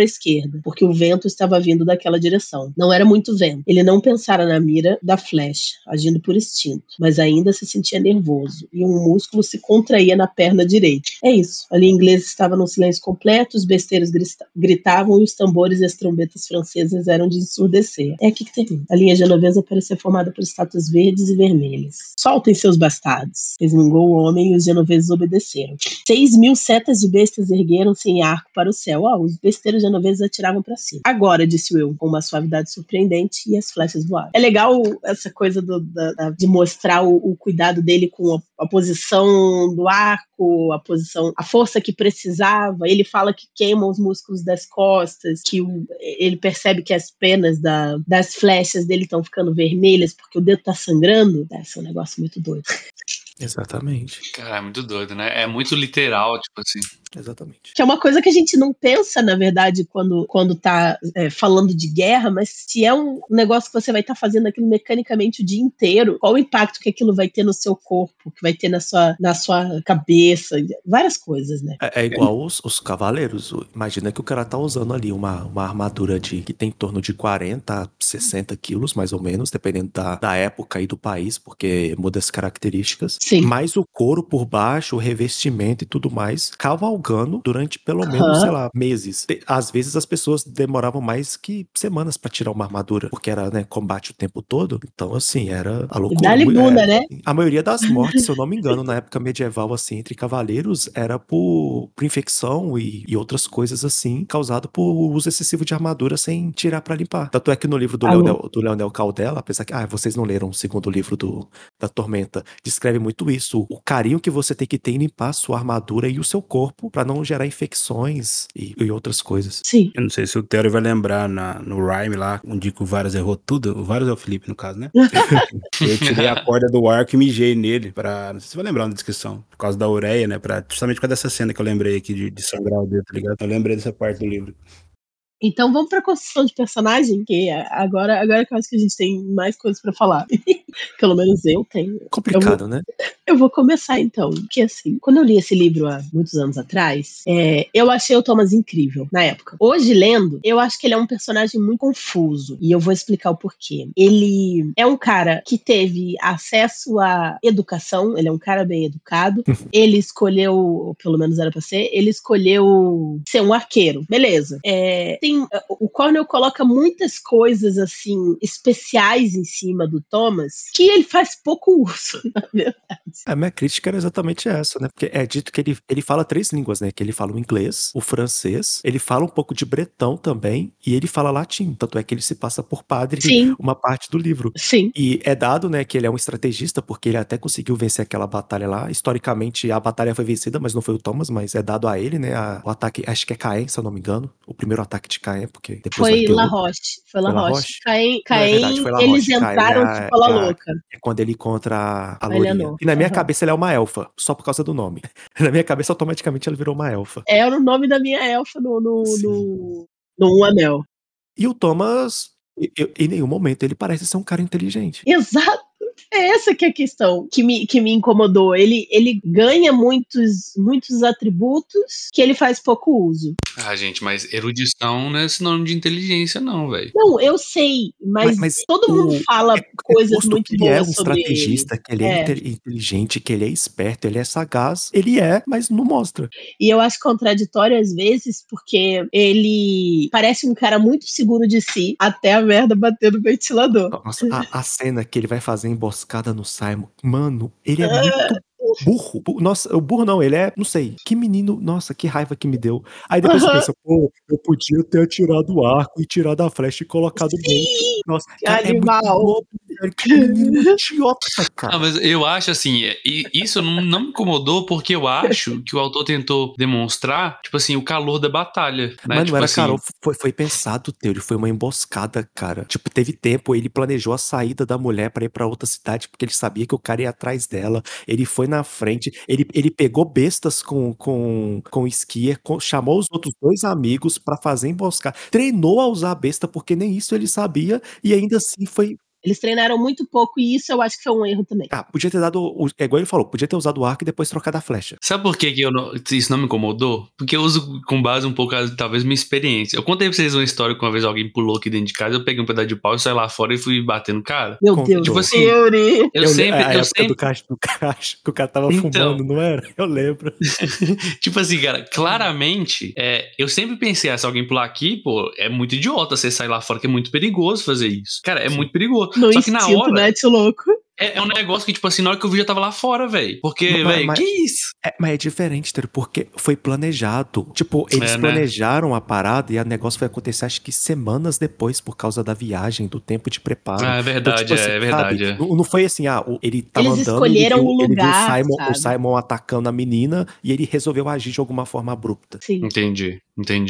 a esquerda, porque o vento estava vindo daquela direção. Não era muito vento. Ele não pensara na mira da flecha, agindo por instinto, mas ainda se sentia nervoso, e um músculo se contraía na perna direita. É isso. A linha inglesa estava num silêncio completo, os besteiros gritavam e os tambores e as trombetas francesas eram de ensurdecer. É aqui que termina. A linha genovesa parecia formada por estátuas verdes e vermelhas. Soltem seus bastardos, resmungou o homem, e os genoveses obedeceram. 6.000 setas de bestas ergueram-se em arco para o céu. Os besteiros genoveses atiravam para cima. Agora, disse Will, com uma suavidade surpreendente, e as flechas voaram. É legal essa coisa de mostrar o cuidado dele com a posição do arco, a força que precisava. Ele fala que queima os músculos das costas, que ele percebe que as penas das flechas dele estão ficando vermelhas porque o dedo tá sangrando. Deve ser um negócio muito doido. Exatamente. Cara, é muito doido, né? É muito literal, tipo assim. Exatamente. Que é uma coisa que a gente não pensa, na verdade, quando tá falando de guerra, mas se é um negócio que você vai estar fazendo aquilo mecanicamente o dia inteiro, qual o impacto que aquilo vai ter no seu corpo, que vai ter na sua cabeça, várias coisas, né? É igual os cavaleiros. Imagina que o cara tá usando ali uma armadura que tem em torno de 40 a 60 quilos, mais ou menos, dependendo da época e do país, porque muda as características. Sim. mais o couro por baixo, o revestimento e tudo mais, cavalgando durante pelo menos, sei lá, meses. Às vezes as pessoas demoravam mais que semanas pra tirar uma armadura, porque era, né, combate o tempo todo. Então, assim, era a E loucura. dá-lhe bunda, né? A maioria das mortes, se eu não me engano, na época medieval, assim, entre cavaleiros, era por infecção e outras coisas assim, causado por uso excessivo de armadura sem tirar pra limpar. Tanto é que no livro do Leonel Caldela, apesar que, vocês não leram o segundo livro da Tormenta, descreve muito isso, o carinho que você tem que ter em limpar a sua armadura e o seu corpo pra não gerar infecções e outras coisas. Sim. Eu não sei se o Theory vai lembrar no Rhyme lá, onde que o Varus errou tudo. O Varus é o Felipe, no caso, né? Eu tirei a corda do arco e mijei nele pra... Não sei se você vai lembrar na descrição. Por causa da ureia, né? Justamente por causa dessa cena que eu lembrei aqui de sangrar o dedo, tá ligado? Eu lembrei dessa parte do livro. Então vamos pra construção de personagem, que agora que eu acho que a gente tem mais coisas pra falar. Pelo menos eu tenho. Complicado, né? Eu vou começar então, porque assim, quando eu li esse livro há muitos anos atrás, eu achei o Thomas incrível na época. Hoje, lendo, eu acho que ele é um personagem muito confuso, e eu vou explicar o porquê. Ele é um cara que teve acesso à educação, ele é um cara bem educado, ele escolheu, pelo menos era pra ser, ele escolheu ser um arqueiro, beleza. O Cornell coloca muitas coisas, assim, especiais em cima do Thomas, que ele faz pouco uso, na verdade. A minha crítica era exatamente essa, né? Porque é dito que ele fala 3 línguas, né? Que ele fala o inglês, o francês, ele fala um pouco de bretão também, e ele fala latim. Tanto é que ele se passa por padre uma parte do livro. Sim. E é dado, né, que ele é um estrategista, porque ele até conseguiu vencer aquela batalha lá. Historicamente, a batalha foi vencida, mas não foi o Thomas, mas é dado a ele, né? O ataque, acho que é Caen, se eu não me engano. O primeiro ataque de Caen, porque depois foi La Roche. Foi La Roche. Caen, não, é verdade, foi La eles Roche. entraram Caen tipo a louca. É quando ele encontra a Lourinha. Eleanor. E na minha cabeça ela é uma elfa, só por causa do nome. Na minha cabeça, automaticamente, ela virou uma elfa. Era o nome da minha elfa no Um Anel. E o Thomas, em nenhum momento, ele parece ser um cara inteligente. Exato. É essa que é a questão que me incomodou. Ele ganha muitos atributos que ele faz pouco uso. Gente, mas erudição não é sinônimo de inteligência, não, velho. Não, eu sei, mas todo mundo fala coisas muito boas sobre ele. Ele é um estrategista, que ele é inteligente, que ele é esperto, ele é sagaz. Ele mas não mostra. E eu acho contraditório às vezes, porque ele parece um cara muito seguro de si, até a merda bater no ventilador. Nossa, a cena que ele vai fazer emboscada no Simon, mano, ele é muito burro. Nossa, o burro não, ele é, não sei, que menino, nossa, que raiva que me deu. Aí depois você pensa, pô, eu podia ter tirado o arco e tirado a flecha e colocado bem. Nossa, cara, animal. É muito bobo, cara, que menino idiota, cara. Mas eu acho assim, isso não me incomodou, porque eu acho que o autor tentou demonstrar, tipo assim, o calor da batalha, né? Mas tipo não era, assim... Carol, foi pensado, Teori, foi uma emboscada, cara. Tipo, teve tempo, ele planejou a saída da mulher pra ir pra outra cidade, porque ele sabia que o cara ia atrás dela, ele foi na frente, ele pegou bestas com Skier, chamou os outros 2 amigos pra fazer emboscada, treinou a usar a besta, porque nem isso ele sabia, e ainda assim foi... Eles treinaram muito pouco e isso eu acho que foi um erro também. Podia ter dado, é igual ele falou, podia ter usado o arco e depois trocado a flecha. Sabe por que isso não me incomodou? Porque eu uso com base um pouco, talvez, minha experiência. Eu contei pra vocês uma história que uma vez alguém pulou aqui dentro de casa, eu peguei um pedaço de pau e saí lá fora e fui bater no cara. Meu Deus, tipo assim, eu sempre... A época do caixa, que o cara tava fumando, não era? Eu lembro. Tipo assim, cara, claramente, eu sempre pensei, se alguém pular aqui, pô, é muito idiota você sair lá fora, que é muito perigoso fazer isso. Cara, é muito perigoso. No Só que na hora... né, tio louco? É um negócio que, tipo assim, na hora que eu vi, já tava lá fora, velho. Porque, velho, que isso? Mas é diferente, porque foi planejado. Tipo, eles planejaram a parada e o negócio vai acontecer, acho que semanas depois, por causa da viagem, do tempo de preparo. É verdade, então, tipo, assim, é verdade. Sabe? Não foi assim, ele tava eles andando, escolheram o lugar, ele viu o Simon atacando a menina e ele resolveu agir de alguma forma abrupta. Sim. Entendi.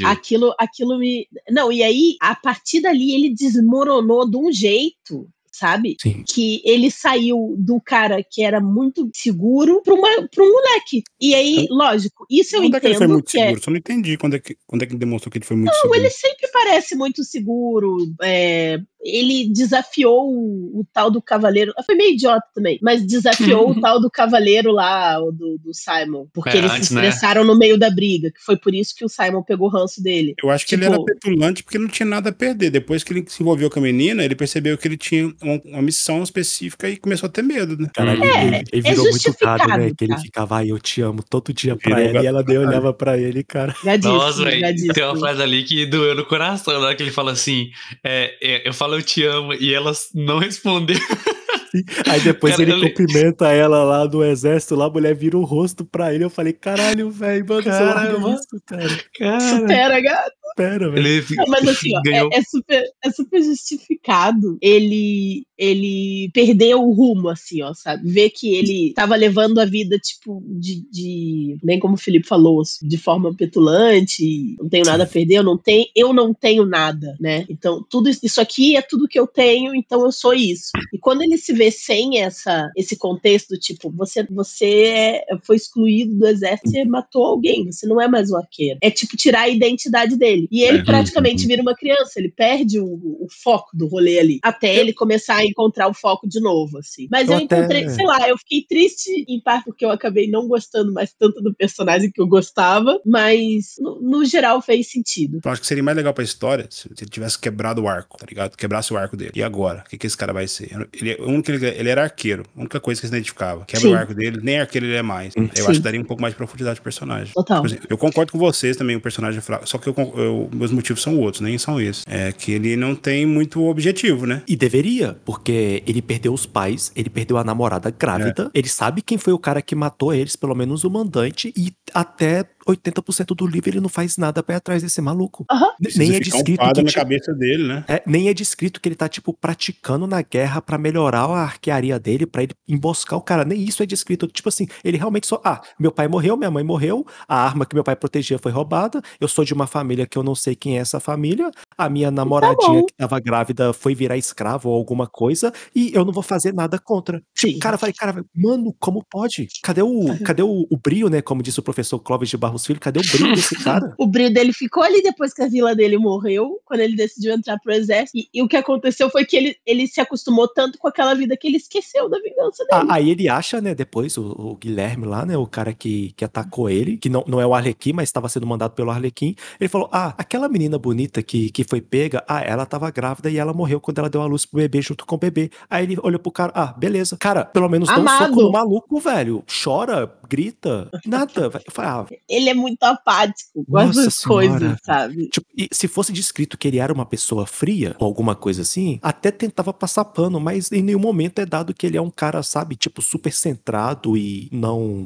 Aquilo me... Não, e aí, a partir dali, ele desmoronou de um jeito... Sabe? Sim. Que ele saiu do cara que era muito seguro pra um moleque. E aí, lógico, isso eu entendo. Quando é que ele foi muito seguro? Só não entendi quando é que ele demonstrou que ele foi muito seguro. Não, ele sempre parece muito seguro. ele desafiou o tal do cavaleiro. Foi meio idiota também, mas desafiou o tal do cavaleiro lá, do Simon. Porque eles se estressaram no meio da briga, que foi por isso que o Simon pegou o ranço dele. Eu acho que ele era petulante porque não tinha nada a perder. Depois que ele se envolveu com a menina, ele percebeu que ele tinha uma missão específica e começou a ter medo, né? Caralho, ele virou muito gado, né? Que ele ficava, eu te amo todo dia pra ela, e ela nem olhava pra ele, cara. Nossa, velho, tem uma frase ali que doeu no coração, na hora que ele fala assim, eu falo eu te amo, e ela não respondeu. Aí depois cara, ele cumprimenta ela lá do exército, lá a mulher vira o rosto pra ele, eu falei, caralho, velho, mano, você larga isso, cara. Supera, gato. Supera, velho. Mas assim, ó, é super justificado ele perdeu o rumo, assim, ó, sabe? Ver que ele tava levando a vida, tipo, bem como o Felipe falou, de forma petulante, não tenho nada a perder, eu não tenho nada, né? Então, tudo isso aqui é tudo que eu tenho, então eu sou isso. E quando ele se vê sem esse contexto, tipo, você foi excluído do exército e matou alguém, você não é mais um arqueiro. É tipo tirar a identidade dele. E ele praticamente vira uma criança, ele perde o foco do rolê ali, até ele começar a encontrar o foco de novo, assim. Mas eu encontrei, sei lá, eu fiquei triste em parte porque eu acabei não gostando mais tanto do personagem que eu gostava, mas no geral fez sentido. Eu acho que seria mais legal pra história se ele tivesse quebrado o arco, tá ligado? Quebrasse o arco dele. E agora? O que esse cara vai ser? Ele era arqueiro, a única coisa que se identificava. Quebra o arco dele, nem arqueiro ele é mais. Eu acho que daria um pouco mais de profundidade pro personagem. Total. Tipo assim, eu concordo com vocês também, o personagem é fraco, só que meus motivos são outros, nem são esses. É que ele não tem muito objetivo, né? E deveria, porque ele perdeu os pais, ele perdeu a namorada grávida, ele sabe quem foi o cara que matou eles, pelo menos o mandante, e até 80% do livro ele não faz nada pra ir atrás desse maluco. Nem é descrito que na cabeça dele, né? Nem é descrito que ele tá, tipo, praticando na guerra pra melhorar a arquearia dele, pra ele emboscar o cara. Nem isso é descrito. Tipo assim, ele realmente só... meu pai morreu, minha mãe morreu, a arma que meu pai protegia foi roubada, eu sou de uma família que eu não sei quem é essa família, a minha namoradinha que tava grávida foi virar escravo ou alguma coisa, e eu não vou fazer nada contra. Tipo, cara, eu falei, mano, como pode? Cadê o brio, né? Como disse o professor Clóvis de Barros Filho, cadê o brio desse cara? O brio dele ficou ali depois que a vila dele morreu, quando ele decidiu entrar pro exército, e o que aconteceu foi que ele se acostumou tanto com aquela vida que ele esqueceu da vingança dele. Aí ele acha, né, depois, o Guilherme lá, né, o cara que atacou ele, que não é o Arlequim, mas estava sendo mandado pelo Arlequim, ele falou, aquela menina bonita que foi pega, ela tava grávida e ela morreu quando ela deu a luz pro bebê junto com o bebê. Aí ele olhou pro cara, beleza. Cara, pelo menos dá um soco no maluco, velho. Chora, grita, nada. Eu falei, ele é muito apático com essas coisas, sabe? Tipo, e se fosse descrito que ele era uma pessoa fria, ou alguma coisa assim, até tentava passar pano, mas em nenhum momento é dado que ele é um cara, sabe, tipo, super centrado e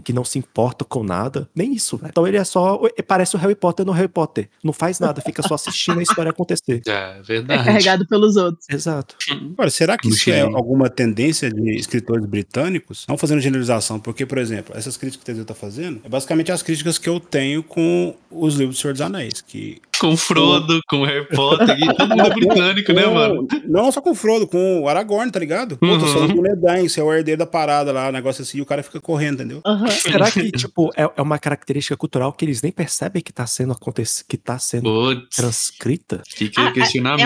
que não se importa com nada. Nem isso, velho. Então ele é só, parece o Harry Potter no Harry Potter. Não faz nada, fica só assistindo a história acontecer. É verdade. É carregado pelos outros. Exato. Agora, será que isso é alguma tendência de escritores britânicos? Não fazendo generalização, porque, por exemplo, essas críticas que o Teseu tá fazendo, é basicamente as críticas que eu tenho com os livros do Senhor dos Anéis, que... Com Frodo, com Harry Potter, e todo mundo é britânico, né, mano? Não só com o Frodo, com o Aragorn, tá ligado? Pô, tô falando com o Nedain, você é o herdeiro da parada lá, o negócio assim, e o cara fica correndo, entendeu? Será que, tipo, é uma característica cultural que eles nem percebem que tá sendo transcrita? Fica o questionamento.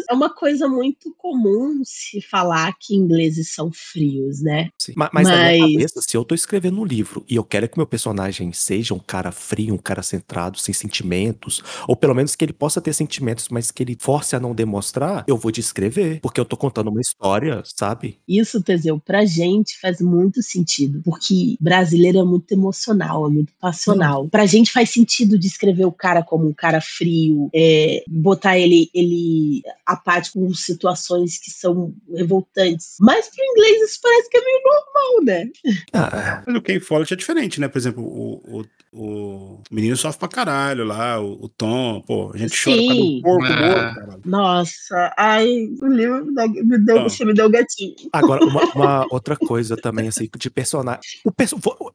É uma coisa muito comum se falar que ingleses são frios, né? Sim. Mas na minha cabeça, se eu tô escrevendo um livro e eu quero que meu personagem seja um cara frio, um cara centrado, sem sentimentos, ou pelo menos que ele possa ter sentimentos, mas que ele force a não demonstrar, eu vou descrever, porque eu tô contando uma história, sabe? Isso, Teseu, pra gente faz muito sentido, porque brasileiro é muito emocional, é muito passional. Pra gente faz sentido descrever o cara como um cara frio, botar ele apático com situações que são revoltantes. Mas pro inglês isso parece que é meio normal, né? Mas o Ken Follett é diferente, né? Por exemplo, o menino sofre pra caralho lá, o Tom, pô, a gente chora por causa do porco morto, caralho. Nossa, o livro me deu gatinho. Agora, uma outra coisa também, assim, de personagem.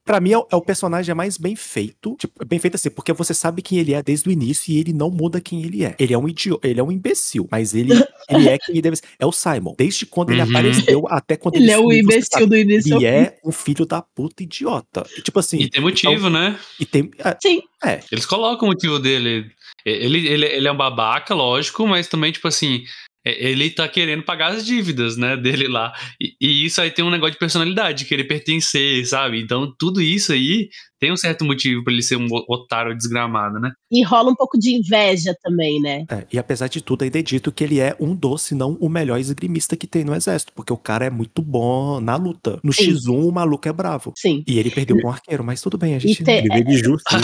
Pra mim, o personagem mais bem feito. Tipo, bem feito assim, porque você sabe quem ele é desde o início e ele não muda quem ele é. Ele é um idiota, ele é um imbecil, mas ele é quem ele deve ser. É o Simon. Desde quando ele apareceu até quando ele é o imbecil do início. Ele é um filho da puta idiota. E, tipo assim. E tem motivo, né? E tem. Sim. Eles colocam o motivo dele. Ele é um babaca, lógico, mas também, tipo assim, Ele tá querendo pagar as dívidas, né, dele lá. E isso aí tem um negócio de personalidade, querer pertencer, sabe? Então, tudo isso aí tem um certo motivo pra ele ser um otário desgramado, né? E rola um pouco de inveja também, né? E apesar de tudo, ainda é dito que ele é um dos, se não o melhor esgrimista que tem no exército, porque o cara é muito bom na luta. No Sim. X1, o maluco é bravo. Sim. E ele perdeu pra um arqueiro, mas tudo bem, a gente, Ele veio de justo, né?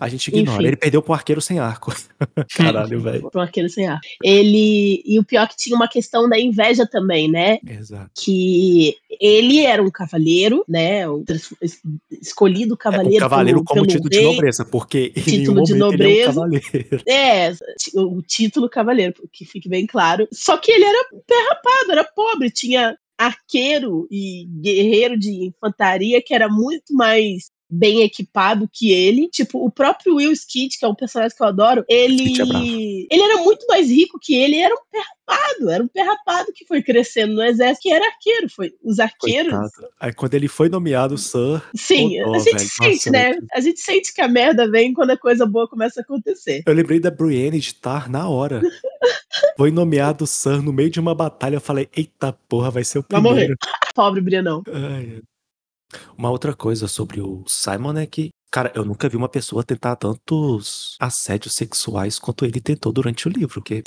a gente ignora. Enfim. Ele perdeu pra um arqueiro sem arco. Caralho, velho. Pra um arqueiro sem ar. E o pior é que tinha uma questão da inveja também, né? Exato. Que ele era um cavaleiro, né? O escolhido O cavaleiro cavaleiro como pelo título de rei. nobreza, porque em nenhum Título de momento ele é um nobreza. cavaleiro. O título cavaleiro, que fique bem claro. Só que ele era perrapado, era pobre, tinha arqueiro e guerreiro de infantaria que era muito mais bem equipado que ele. Tipo, o próprio Will Skid, que é um personagem que eu adoro, Skid é bravo. ele era muito mais rico que ele, era um perrapado que foi crescendo no exército, que era arqueiro, os arqueiros. Coitado. Aí quando ele foi nomeado Sir, Sim, ô dó, a gente velho. sente, Nossa, né? A gente sente que a merda vem quando a coisa boa começa a acontecer. eu lembrei da Brienne de Tar na hora. Foi nomeado Sir no meio de uma batalha. Eu falei, eita porra, vai ser o Vai morrer. primeiro. Pobre Brianão. Ai. Uma outra coisa sobre o Simon é que, cara, eu nunca vi uma pessoa tentar tantos assédios sexuais quanto ele tentou durante o livro. Porque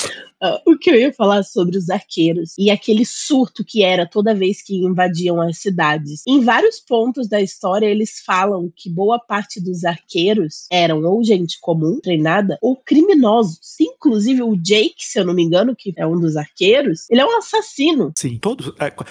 O que eu ia falar sobre os arqueiros e aquele surto que era toda vez que invadiam as cidades. Em vários pontos da história, eles falam que boa parte dos arqueiros eram ou gente comum, treinada, ou criminosos. Inclusive o Jake, se eu não me engano, que é um dos arqueiros, ele é um assassino. sim,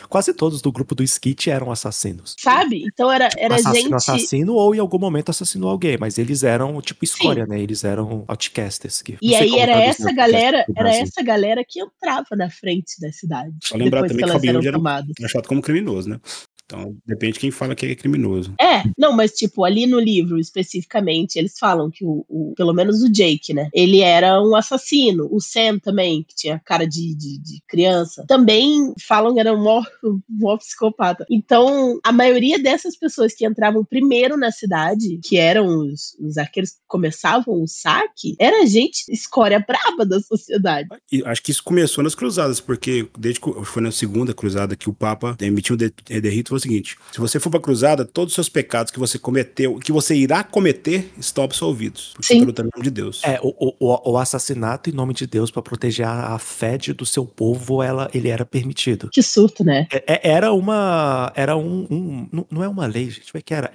quase todos do grupo do Skit eram assassinos. Sabe? Então era gente... Assassino ou em algum momento assassinou alguém, mas eles eram tipo escória, né? Eles eram outcasters. E aí era essa galera que entrava na frente da cidade. Só lembrar depois também que que elas eram Robin Hood tomadas. era achado como criminoso, né? Então, depende de quem fala que é criminoso. Não, mas tipo, ali no livro, especificamente, eles falam que pelo menos o Jake, né? Ele era um assassino. O Sam também, que tinha cara de criança, também falam que era um maior psicopata. Então, a maioria dessas pessoas que entravam primeiro na cidade, que eram os arqueiros que começavam o saque, era gente escória braba da sociedade. E acho que isso começou nas cruzadas, porque desde que foi na segunda cruzada que o Papa emitiu um edito, foi o seguinte: se você for pra cruzada, todos os seus pecados que você cometeu, que você irá cometer, estão absolvidos. Porque você luta em nome de Deus. O assassinato em nome de Deus pra proteger a fé do seu povo, ele era permitido. Que surto, né? Não é uma lei, gente, como é que era?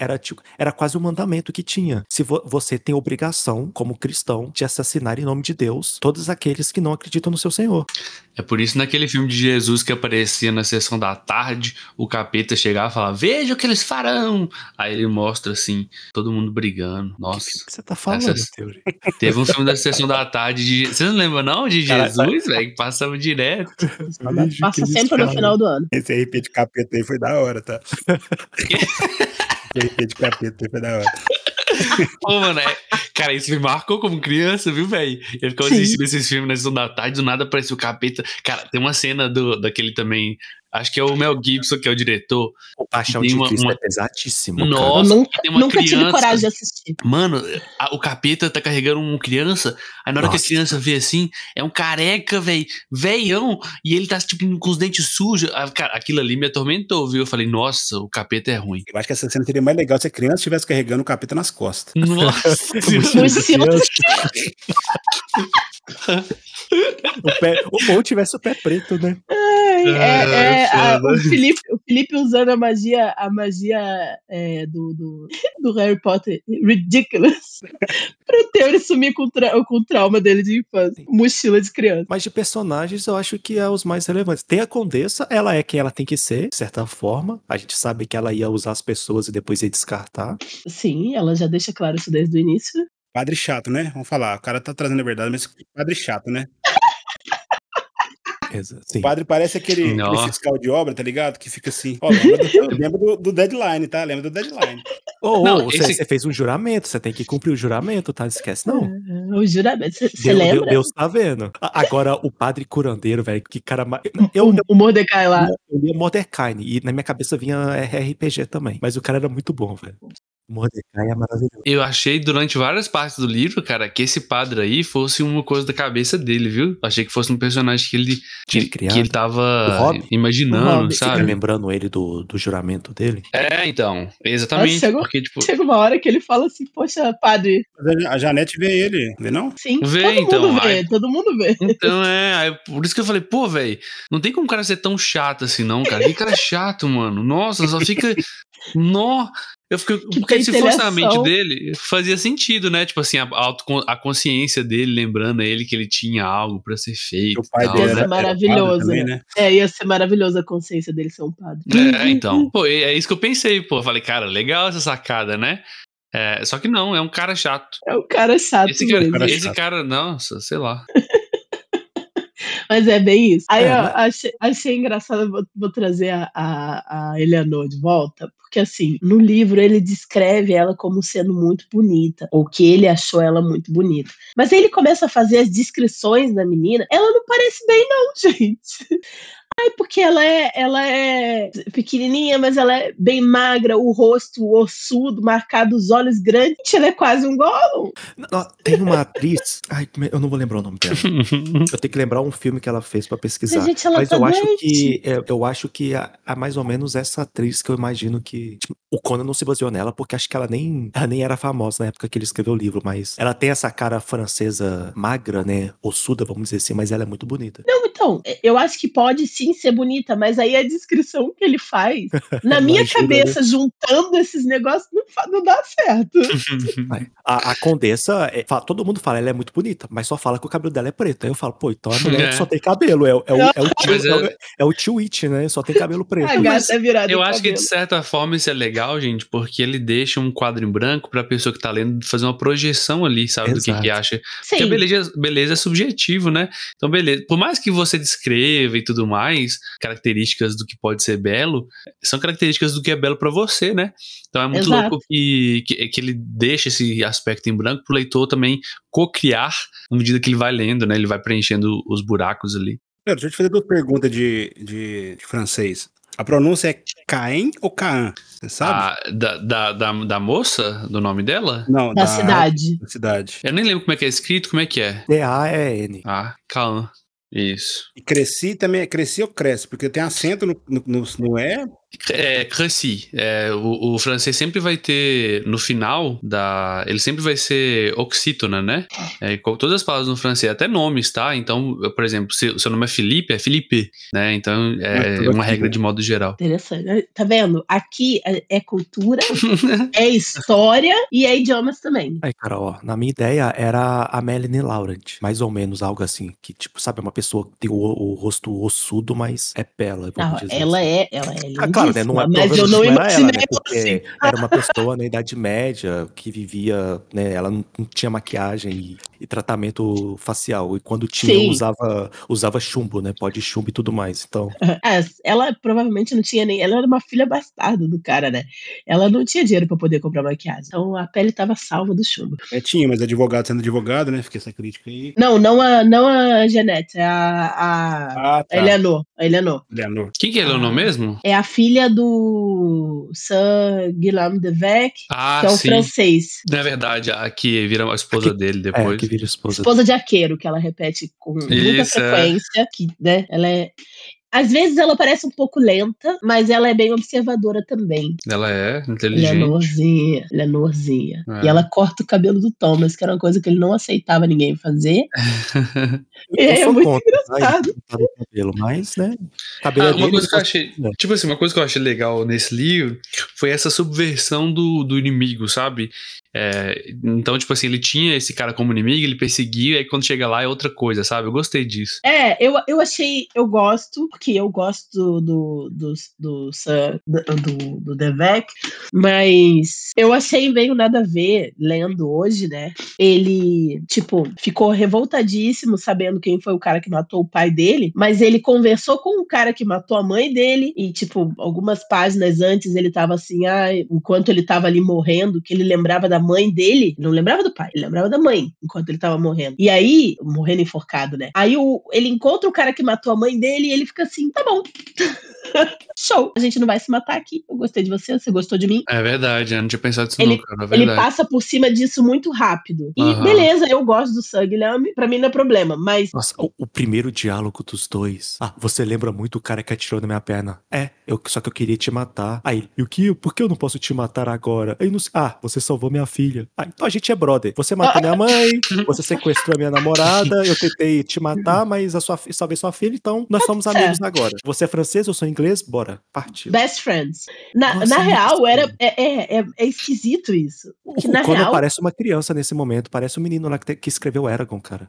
Era quase um mandamento que tinha. Se você tem obrigação, como cristão, de assassinar em nome de Deus todos aqueles que não acreditam no seu Senhor. É por isso naquele filme de Jesus que aparecia na sessão da tarde, o capeta chegava e falava, veja o que eles farão. Aí ele mostra assim, todo mundo brigando. Nossa. O que você tá falando, Teori? Teve um filme da sessão da tarde Vocês não lembram não? De Jesus, velho, que passava direto. Passa sempre no final do ano. Esse RP de capeta aí foi da hora, tá? Esse RP de capeta aí foi da hora. Pô, mano, cara, isso me marcou como criança, viu, velho? Eu ficava assistindo esses filmes na sessão da tarde, do nada apareceu o capeta. Cara, tem uma cena daquele também, acho que é o Mel Gibson, que é o diretor. O Paixão de Cristo é pesadíssimo. Nossa, eu nunca tive coragem de assistir. Mano, o capeta tá carregando uma criança, aí na hora que a criança vê assim, é um careca, velhão, e ele tá tipo com os dentes sujos. Cara, aquilo ali me atormentou, viu? Eu falei, nossa, o capeta é ruim. Eu acho que essa cena seria mais legal se a criança estivesse carregando o capeta nas costas. Nossa. Ou tivesse o pé preto, né? O Felipe usando a magia do Harry Potter, ridiculous, pra o Theory sumir com o trauma dele de infância, mochila de criança. Mas de personagens eu acho que é os mais relevantes. Tem a Condessa, ela é quem ela tem que ser, de certa forma. A gente sabe que ela ia usar as pessoas e depois ia descartar. Sim, ela já deixa claro isso desde o início. Padre chato, né? Vamos falar, o cara tá trazendo a verdade, mas padre chato, né? Sim. O padre parece aquele fiscal de obra, tá ligado? Que fica assim, lembra do deadline, tá? Lembra do deadline. Você fez um juramento, você tem que cumprir o juramento, tá? Não esquece, não. O juramento, você lembra? Deus tá vendo. Agora, o padre curandeiro, velho, que cara... O Mordecai lá. Eu li Mordecai, e na minha cabeça vinha RPG também. Mas o cara era muito bom, velho. Mordecai é maravilhoso. Eu achei durante várias partes do livro, cara, que esse padre aí fosse uma coisa da cabeça dele, viu? Achei que fosse um personagem que ele Tinha criado. que ele tava O Hobbit? O imaginando, Hobbit. Fica sabe? lembrando ele do juramento dele. É, então, exatamente, Nossa, porque, tipo, Chega uma hora que ele fala assim, poxa, padre, Mas a Janete vê ele, vê não? sim, Vê, todo então, mundo vê, aí- todo mundo vê. então aí, por isso que eu falei, pô, velho, não tem como o cara ser tão chato assim, não, cara. Que cara chato, mano. Nossa, só fica. Nó. Eu fiquei. Que Porque se fosse na mente pentelhação. dele, fazia sentido, né? Tipo assim, a consciência dele lembrando a ele que ele tinha algo pra ser feito. O pai e tal, dele Ia né? ser era padre maravilhoso, também, né? né? Ia ser maravilhoso a consciência dele ser um padre. É, então. Pô, é isso que eu pensei, pô. Eu falei, cara, legal essa sacada, né? É, só que não, é um cara chato. É um cara chato mesmo. cara Esse chato. cara, nossa, sei lá. Mas é bem isso. Aí, ó, mas- achei engraçado, vou trazer a Eleanor de volta, porque assim, no livro ele descreve ela como sendo muito bonita, ou que ele achou ela muito bonita. Mas aí ele começa a fazer as descrições da menina, ela não parece bem não, gente. Ai, porque ela é pequenininha, mas ela é bem magra, o rosto ossudo, marcado, os olhos grandes. Ela é quase um Gollum. Não, tem uma atriz. Ai, eu não vou lembrar o nome dela. Eu tenho que lembrar um filme que ela fez pra pesquisar. Mas, gente, ela Mas tá eu acho doente. que eu acho que é mais ou menos essa atriz que eu imagino que tipo, o Conan não se baseou nela, porque acho que ela nem era famosa na época que ele escreveu o livro, mas ela tem essa cara francesa magra, né? Ossuda, vamos dizer assim, mas ela é muito bonita. Não, então, eu acho que pode sim ser bonita, mas aí a descrição que ele faz, na minha ajuda, cabeça, juntando esses negócios, não dá certo. A Condessa, todo mundo fala, ela é muito bonita, mas só fala que o cabelo dela é preto. Aí eu falo, pô, então a mulher É. só tem cabelo. É o tio, Mas é o tio It, né? Só tem cabelo preto. A gata é virada Eu de acho que, de cabelo. certa forma, isso é legal, gente, porque ele deixa um quadro em branco pra pessoa que tá lendo fazer uma projeção ali, sabe, do que Exato. acha. Porque a Sim, beleza é subjetivo, né? Então, beleza. Por mais que você descreva e tudo mais, características do que pode ser belo, são características do que é belo pra você, né? Então é muito Exato. louco que ele deixa esse aspecto em branco pro leitor também co-criar à medida que ele vai lendo, né? Ele vai preenchendo os buracos ali. Deixa eu te fazer duas perguntas de francês. A pronúncia é Caen ou Caan? Você sabe? Da moça, do nome dela? Não, da cidade. da cidade. Eu nem lembro como é que é escrito, como é que é? D-A-E-N. Ah, Kaan. Isso. E cresci também, cresci ou cresce? Porque tem acento no E. É, Cresci. É, o francês sempre vai ter, no final ele sempre vai ser oxítona, né? Todas as palavras no francês, até nomes, tá? Então, por exemplo, se o seu nome é Felipe, né? Então, é uma regra de modo geral. Interessante. Tá vendo? Aqui é cultura, é história e é idiomas também. Aí, cara, ó, na minha ideia era a Melanie Laurent, mais ou menos algo assim, que tipo, sabe, uma pessoa que tem o rosto ossudo, mas é bela, vamos Não, dizer ela assim. é lindíssima, Claro, né? mas eu não Provavelmente era ela, né? imaginei ela Porque assim. era uma pessoa na Idade Média que vivia, né? Ela não tinha maquiagem e tratamento facial. E quando tinha, Sim. usava chumbo, né? Pó de chumbo e tudo mais. Então, Ela provavelmente não tinha nem. Ela era uma filha bastarda do cara, né? Ela não tinha dinheiro pra poder comprar maquiagem. Então a pele tava salva do chumbo. Tinha, mas advogado sendo advogado, né? Fiquei essa crítica aí. Não a Jeanette, é a tá. Eleanor. A Eleanor. Leonor. Quem que é Leonor mesmo? É a filha do Sir Guillaume de Vec, Ah, que é o sim. francês. Na verdade, a que vira a esposa dele depois. que vira esposa. Esposa de arqueiro, que ela repete com muita Isso, frequência. Que, né, ela é. Às vezes ela parece um pouco lenta, mas ela é bem observadora também. Ela é inteligente. Eleanorzinha. É. E ela corta o cabelo do Thomas, que era uma coisa que ele não aceitava ninguém fazer. E Eu é sou muito contra, tá? engraçado. Cortar o cabelo, mas, né? Cabelo é Uma dele, coisa que eu ele achei. faz- Tipo assim, uma coisa que eu achei legal nesse livro foi essa subversão do inimigo, sabe? Então, tipo assim, ele tinha esse cara como inimigo, ele perseguia, e aí quando chega lá é outra coisa, sabe? Eu gostei disso. Eu achei, eu gosto, porque eu gosto do Devec, mas eu achei meio nada a ver, lendo hoje, né? Ele, tipo, ficou revoltadíssimo sabendo quem foi o cara que matou o pai dele, mas ele conversou com o cara que matou a mãe dele, e, tipo, algumas páginas antes ele tava assim, enquanto ele tava ali morrendo, que ele lembrava da da mãe dele, ele não lembrava do pai, ele lembrava da mãe, enquanto ele tava morrendo. E aí, morrendo enforcado, né? Aí ele encontra o cara que matou a mãe dele e ele fica assim, tá bom. Show, a gente não vai se matar aqui. Eu gostei de você gostou de mim. É verdade, eu não tinha pensado nisso não, cara. É verdade. Ele passa por cima disso muito rápido. E beleza, eu gosto do Sugilham, pra mim não é problema, mas... Nossa, o primeiro diálogo dos dois. Você lembra muito o cara que atirou na minha perna? Só que eu queria te matar. Aí, e o que? Por que eu não posso te matar agora? Aí, não sei, você salvou minha filha. Então a gente é brother. Você matou minha mãe, você sequestrou a minha namorada, eu tentei te matar, mas salvei sua filha, então nós somos amigos agora. Você é francês, eu sou inglês, bora, partiu. Best friends. Na real, é esquisito isso. O Conan parece uma criança nesse momento, parece o menino lá que escreveu Eragon, cara.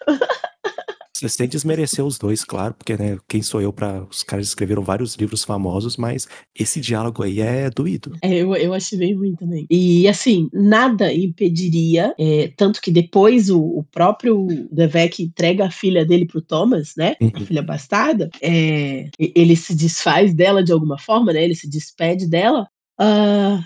Sem desmerecer os dois, claro, porque, né, quem sou eu pra... Os caras escreveram vários livros famosos, mas esse diálogo aí é doído. Eu achei bem ruim também. E, assim, nada impediria, tanto que depois o próprio Devek entrega a filha dele pro Thomas, né, a filha bastarda, ele se desfaz dela de alguma forma, né, ele se despede dela.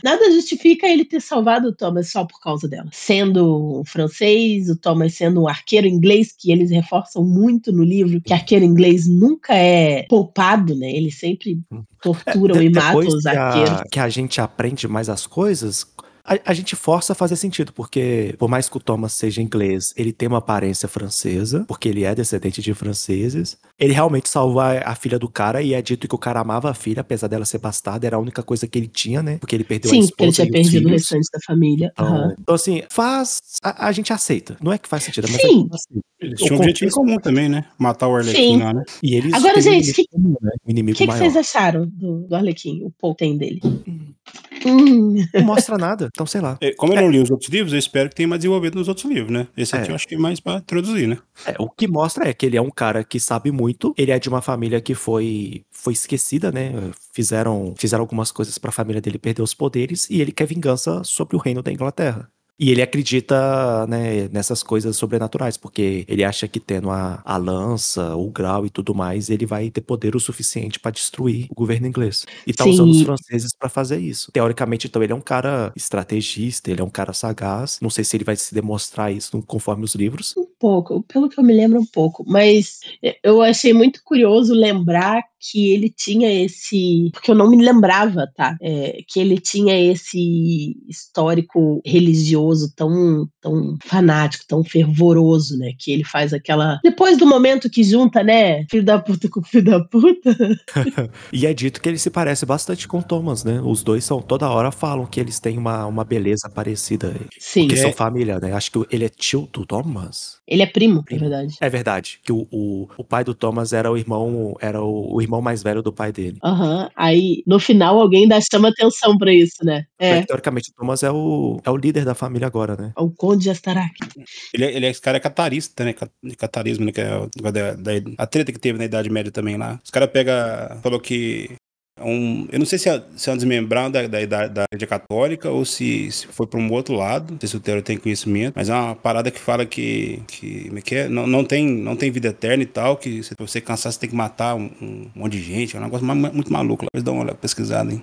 Nada justifica ele ter salvado o Thomas só por causa dela. Sendo um francês, o Thomas sendo um arqueiro inglês, que eles reforçam muito no livro, que arqueiro inglês nunca é poupado, né? Eles sempre torturam e matam os arqueiros. Que a gente aprende mais as coisas... A gente força a fazer sentido, porque por mais que o Thomas seja inglês, ele tem uma aparência francesa, porque ele é descendente de franceses. Ele realmente salva a filha do cara, e é dito que o cara amava a filha, apesar dela ser bastarda, era a única coisa que ele tinha, né? Porque ele perdeu a esposa. Sim, porque ele tinha perdido o restante da família. Então assim, a gente aceita. Não é que faz sentido, mas sim. A gente aceita. Eles tinham um objetivo comum também, né? Matar o Arlequim lá, né? E eles agora, gente, o inimigo que maior. vocês acharam do Arlequim, o potem dele? Não mostra nada, então sei lá. Como eu não li os outros livros, eu espero que tenha mais desenvolvido nos outros livros, né? Esse aqui eu acho que é mais pra introduzir, né? O que mostra é que ele é um cara que sabe muito, ele é de uma família que foi esquecida, né? Fizeram algumas coisas pra família dele perder os poderes, e ele quer vingança sobre o reino da Inglaterra. E ele acredita, né, nessas coisas sobrenaturais, porque ele acha que tendo a lança, o grau e tudo mais, ele vai ter poder o suficiente pra destruir o governo inglês. E tá usando os franceses pra fazer isso. Teoricamente, então, ele é um cara estrategista, ele é um cara sagaz. Não sei se ele vai se demonstrar isso conforme os livros. Um pouco, pelo que eu me lembro, um pouco. Mas eu achei muito curioso lembrar que ele tinha esse... Porque eu não me lembrava, tá? Que ele tinha esse histórico religioso tão fanático, tão fervoroso, né? Que ele faz aquela... Depois do momento que junta, né? Filho da puta com filho da puta. E é dito que ele se parece bastante com Thomas, né? Os dois toda hora falam que eles têm uma beleza parecida. Sim. Porque são família, né? Acho que ele é tio do Thomas. Ele é primo, é verdade. É verdade. Que o pai do Thomas era o irmão mais velho do pai dele. Aí, no final, alguém chama atenção pra isso, né? Teoricamente, o Thomas é o líder da família agora, né? É o Conde Astarak. Esse cara é catarista, né? Catarismo, né? Que é a treta que teve na Idade Média também lá. Os caras falou que eu não sei se é um desmembrado da Igreja Católica ou se foi para um outro lado. Não sei se o Theo tem conhecimento, mas é uma parada que fala que não tem vida eterna e tal, que se você cansar você tem que matar um monte de gente. É um negócio muito maluco. Eles dão uma pesquisada, hein?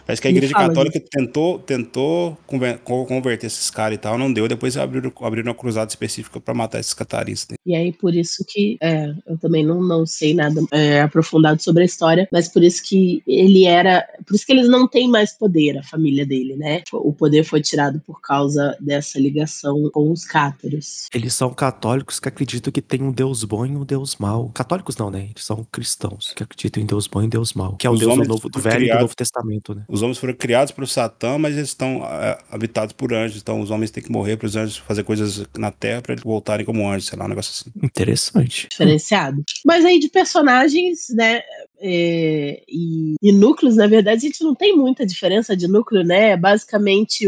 Parece que a Igreja Católica tentou converter esses caras e tal, não deu. Depois abriram uma cruzada específica para matar esses cataristas. E aí, por isso que eu também não sei nada aprofundado sobre a história, mas por isso que por isso que eles não têm mais poder, a família dele, né? O poder foi tirado por causa dessa ligação com os cátaros. Eles são católicos que acreditam que tem um Deus bom e um Deus mau. Católicos não, né? Eles são cristãos que acreditam em Deus bom e Deus mau. Que é o Deus do Velho e do Novo Testamento, né? Os homens foram criados por Satã, mas eles estão habitados por anjos. Então os homens têm que morrer para os anjos fazer coisas na Terra para eles voltarem como anjos, sei lá, um negócio assim. Interessante. Diferenciado. Mas aí de personagens, né? E núcleos, na verdade, a gente não tem muita diferença de núcleo, né? Basicamente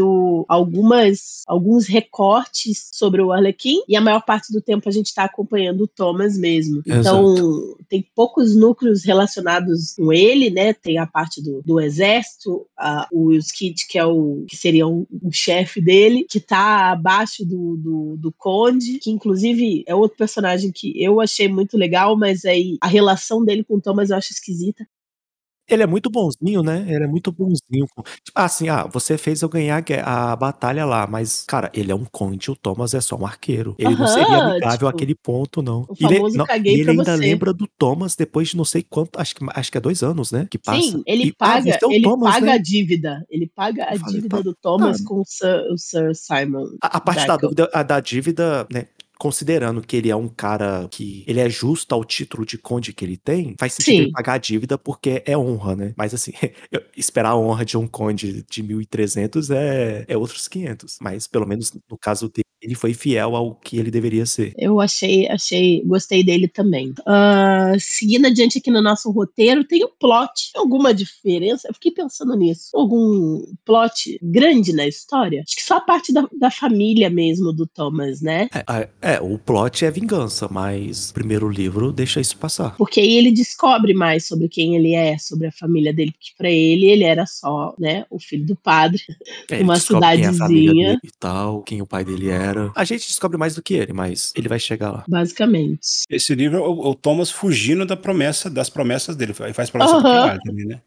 alguns recortes sobre o Arlequim, e a maior parte do tempo a gente está acompanhando o Thomas mesmo. Então, tem poucos núcleos relacionados com ele, né? Tem a parte do exército, o Skid, que seria o chefe dele, que tá abaixo do Conde, que inclusive é outro personagem que eu achei muito legal, mas aí a relação dele com o Thomas eu acho esquisita. Ele é muito bonzinho, né? Ele é muito bonzinho. Tipo, assim, você fez eu ganhar a batalha lá, mas, cara, ele é um conde, o Thomas é só um arqueiro. Ele não seria Aham, amigável tipo, àquele ponto, não. o E ele, famoso não, caguei e ele pra ainda você. lembra do Thomas depois de não sei quanto, acho que é 2 anos, né? Que passa. Sim, ele Você é o ele Thomas, paga né? a dívida. Ele paga Eu a falei, dívida do tá. Thomas com o Sir Simon A parte da Bacon. dúvida, da dívida, né? Considerando que ele é um cara que ele é justo ao título de conde que ele tem, faz sentido ele Sim, pagar a dívida porque é honra, né? Mas assim, esperar a honra de um conde de 1300 é outros 500. Mas pelo menos no caso dele, ele foi fiel ao que ele deveria ser. eu gostei dele também. Seguindo adiante aqui no nosso roteiro, tem o plot. Tem alguma diferença? Eu fiquei pensando nisso. Algum plot grande na história? Acho que só a parte da família mesmo do Thomas, né? O plot é vingança, mas o primeiro livro deixa isso passar. Porque aí ele descobre mais sobre quem ele é, sobre a família dele, porque pra ele era só, né, o filho do padre, Ele numa descobre quem é a família dele cidadezinha, e tal, quem o pai dele era. A gente descobre mais do que ele, mas ele vai chegar lá. basicamente. Esse livro é o Thomas fugindo das promessas dele. Ele faz promessa pra Aham. caralho também, né?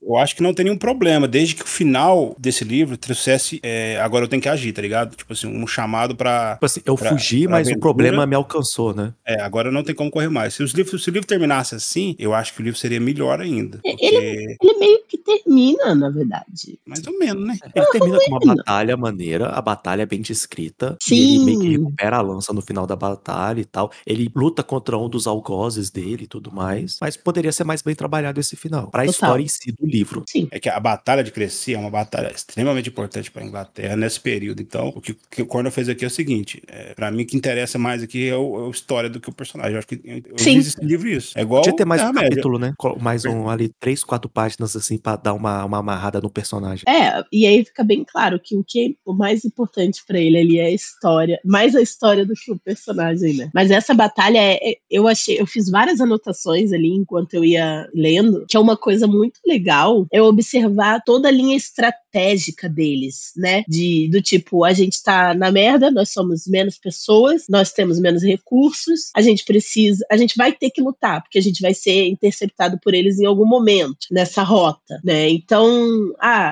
Eu acho que não tem nenhum problema, desde que o final desse livro trouxesse. Agora eu tenho que agir, tá ligado? Tipo assim, um chamado pra. Tipo assim, eu fugi, pra mas o aventura. problema me alcançou, né? Agora não tem como correr mais. Se o livro terminasse assim, eu acho que o livro seria melhor ainda. Porque. Ele meio que termina, na verdade. Mais ou menos, né? Ele termina com uma batalha maneira, a batalha é bem descrita, e ele meio que Sim, recupera a lança no final da batalha e tal. Ele luta contra um dos algozes dele e tudo mais, mas poderia ser mais bem trabalhado esse final, pra total. história em si do livro. Sim. É que a batalha de Crecy é uma batalha extremamente importante para a Inglaterra nesse período. Então, o que o Cornwell fez aqui é o seguinte: para mim, o que interessa mais aqui é a história do que o personagem. Eu acho que eu Sim. fiz esse livro isso. É igual Podia ter mais um Terra-média. capítulo, né? Mais ali 3, 4 páginas assim pra dar uma amarrada no personagem. E aí fica bem claro que o mais importante pra ele ali é a história, mais a história do que o personagem, né? Mas essa batalha eu fiz várias anotações ali enquanto eu ia lendo, que é uma coisa muito legal, é observar toda a linha estratégica deles, né? Do tipo, a gente tá na merda, nós somos menos pessoas, nós temos menos recursos, a gente vai ter que lutar, porque a gente vai ser interceptado por eles em algum momento nessa rota, né? Então,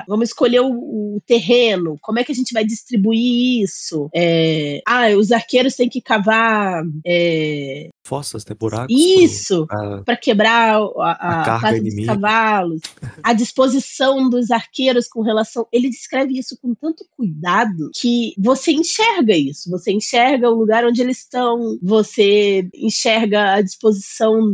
vamos escolher o terreno, como é que a gente vai distribuir isso? Os arqueiros têm que cavar Fossas, né? Buracos isso, para quebrar a a carga pata dos inimiga. cavalos, a disposição dos arqueiros com relação. Ele descreve isso com tanto cuidado que você enxerga isso. Você enxerga o lugar onde eles estão, você enxerga a disposição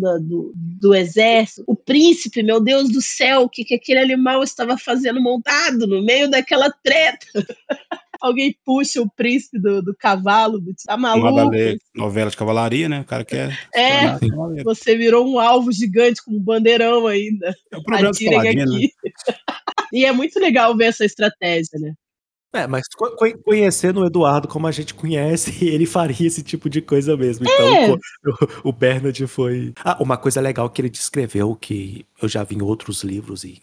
do exército. O príncipe, meu Deus do céu, o que aquele animal estava fazendo montado no meio daquela treta? Alguém puxa o príncipe do cavalo, tá maluco? Novela de cavalaria, né? O cara quer se É, tornar cavaleiro. você virou um alvo gigante com um bandeirão ainda. É o problema dos Atirem paladinos, né? aqui. E é muito legal ver essa estratégia, né? Mas conhecendo o Eduardo como a gente conhece, ele faria esse tipo de coisa mesmo. Então o Bernard foi. Uma coisa legal que ele descreveu, que eu já vi em outros livros e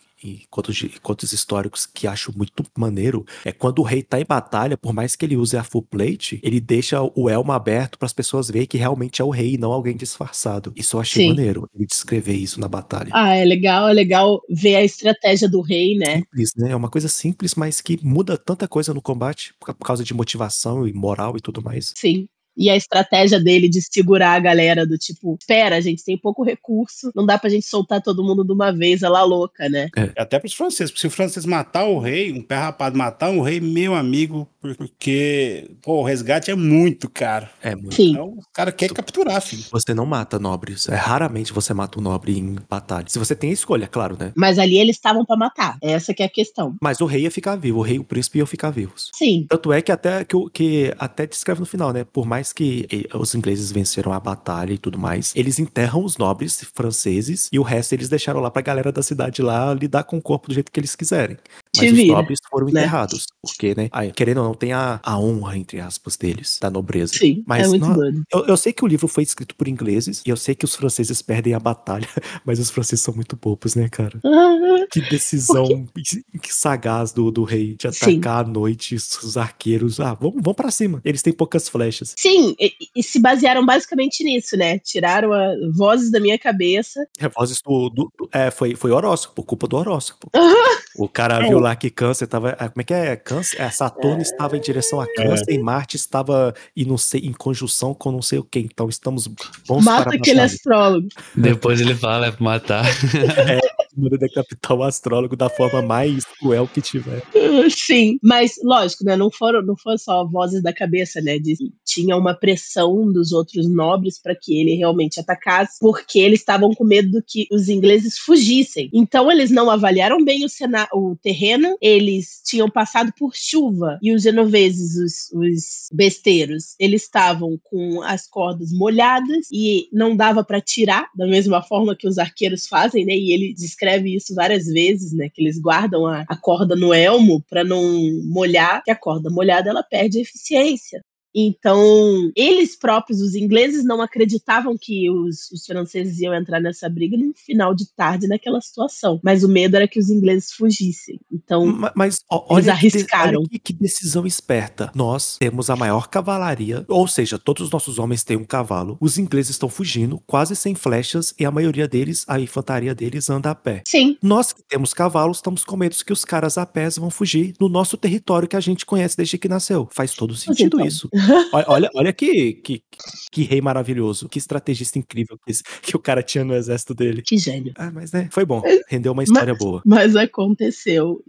contos históricos que acho muito maneiro, é quando o rei tá em batalha, por mais que ele use a full plate, ele deixa o elmo aberto para as pessoas verem que realmente é o rei e não alguém disfarçado. Isso eu achei maneiro, ele descrever isso na batalha. É legal ver a estratégia do rei, né? Simples, né? É uma coisa simples, mas que muda tanta coisa no combate por causa de motivação e moral e tudo mais. Sim. E a estratégia dele de segurar a galera do tipo, espera, a gente tem pouco recurso, não dá pra gente soltar todo mundo de uma vez, ela louca, né? Até pros franceses, porque se o francês matar o rei, um pé rapado matar um rei, meu amigo, porque o resgate é muito caro. É muito. Sim. Então o cara quer capturar, filho. Você não mata nobres, raramente você mata um nobre em batalha. Se você tem a escolha, claro, né? Mas ali eles estavam pra matar, essa que é a questão. Mas o rei ia ficar vivo, o rei e o príncipe iam ficar vivos. Sim. Tanto é que até descreve no final, né? Por mais que os ingleses venceram a batalha e tudo mais, eles enterram os nobres franceses e o resto eles deixaram lá pra galera da cidade lá lidar com o corpo do jeito que eles quiserem. Mas Te os vira, nobres foram né? enterrados. Porque, né? Aí, querendo ou não, tem a honra, entre aspas, deles, da nobreza. Sim, é Mas muito doido. eu sei que o livro foi escrito por ingleses, e eu sei que os franceses perdem a batalha, mas os franceses são muito bobos, né, cara? Que Porque, decisão sagaz do rei de sim, atacar à noite os arqueiros. Ah, vamos pra cima. Eles têm poucas flechas. sim, e se basearam basicamente nisso, né? Tiraram vozes da minha cabeça. Vozes foi horóscopo, por culpa do horóscopo. O cara viu lá que Câncer tava. Como é que é? Câncer? Saturno estava em direção a Câncer e Marte estava em conjunção com não sei o que. Então estamos bons para Mata a aquele batalha. astrólogo. Depois ele fala, é pra matar. Manda decapitar o astrólogo da forma mais cruel que tiver. Sim, mas lógico, né? Não foram só vozes da cabeça, né? Tinha uma pressão dos outros nobres para que ele realmente atacasse, porque eles estavam com medo que os ingleses fugissem. Então eles não avaliaram bem o terreno, eles tinham passado por chuva e os genoveses, os besteiros, eles estavam com as cordas molhadas e não dava para tirar da mesma forma que os arqueiros fazem, né? E ele descreve isso várias vezes, né? Que eles guardam a corda no elmo para não molhar, que a corda molhada ela perde a eficiência. Então, eles próprios, os ingleses, não acreditavam que os franceses iam entrar nessa briga no final de tarde naquela situação. Mas o medo era que os ingleses fugissem. Então, Mas eles olha arriscaram. que decisão esperta. Nós temos a maior cavalaria, ou seja, todos os nossos homens têm um cavalo. Os ingleses estão fugindo, quase sem flechas, e a maioria deles, a infantaria deles, anda a pé. Sim. Nós que temos cavalos, estamos com medo que os caras a pé vão fugir no nosso território que a gente conhece desde que nasceu. Faz todo sentido então. isso. Olha que rei maravilhoso, que estrategista incrível que o cara tinha no exército dele. Que gênio. Mas né, foi bom. Rendeu uma história boa. Mas aconteceu.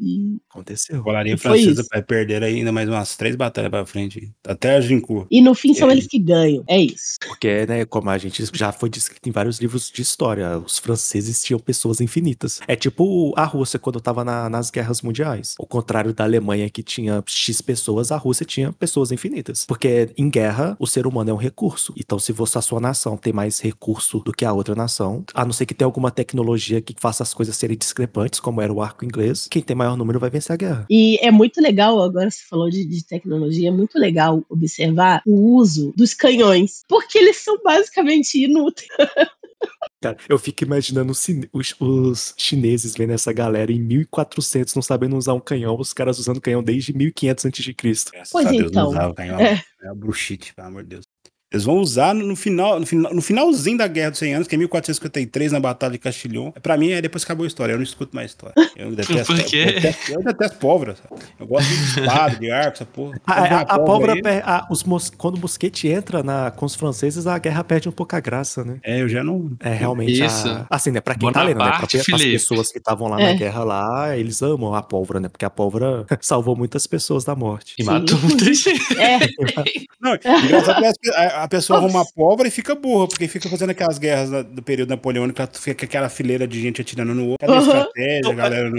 Aconteceu. A cavalaria E foi francesa isso. vai perder ainda mais umas 3 batalhas pra frente. Até a Gincourt. E no fim são eles que ganham. É isso. Porque, né, como a gente já foi descrito em vários livros de história, os franceses tinham pessoas infinitas. É tipo a Rússia quando tava nas guerras mundiais. Ao contrário da Alemanha que tinha X pessoas, a Rússia tinha pessoas infinitas. Porque em guerra, o ser humano é um recurso. Então, se você, a sua nação tem mais recurso do que a outra nação, a não ser que tenha alguma tecnologia que faça as coisas serem discrepantes, como era o arco inglês, quem tem maior número vai vencer a guerra. E é muito legal, agora você falou de tecnologia, é muito legal observar o uso dos canhões, porque eles são basicamente inúteis. Cara, eu fico imaginando os chineses vendo essa galera em 1400 não sabendo usar um canhão, os caras usando canhão desde 1500 a.C. Graças Pois a Deus então. não usava canhão. É bruxite, pelo amor de Deus. Eles vão usar no finalzinho da Guerra dos 100 Anos, que é 1453, na Batalha de Castillon. Pra mim, é depois que acabou a história. Eu não escuto mais história. Eu detesto, Por quê? eu detesto pólvora. Sabe? Eu gosto de espada, de arco, essa porra. A pólvora, quando o mosquete entra com os franceses, a guerra perde um pouco a graça, né? Eu já não... É realmente Isso. assim, né? Pra quem tá lendo, né? Pra as Felipe. pessoas que estavam lá na guerra lá, eles amam a pólvora, né? Porque a pólvora salvou muitas pessoas da morte. E matou muita gente. Não, engraçado que a pessoa arruma a pólvora e fica burra, porque fica fazendo aquelas guerras do período napoleônico, fica aquela fileira de gente atirando no outro. Cadê a estratégia, galera?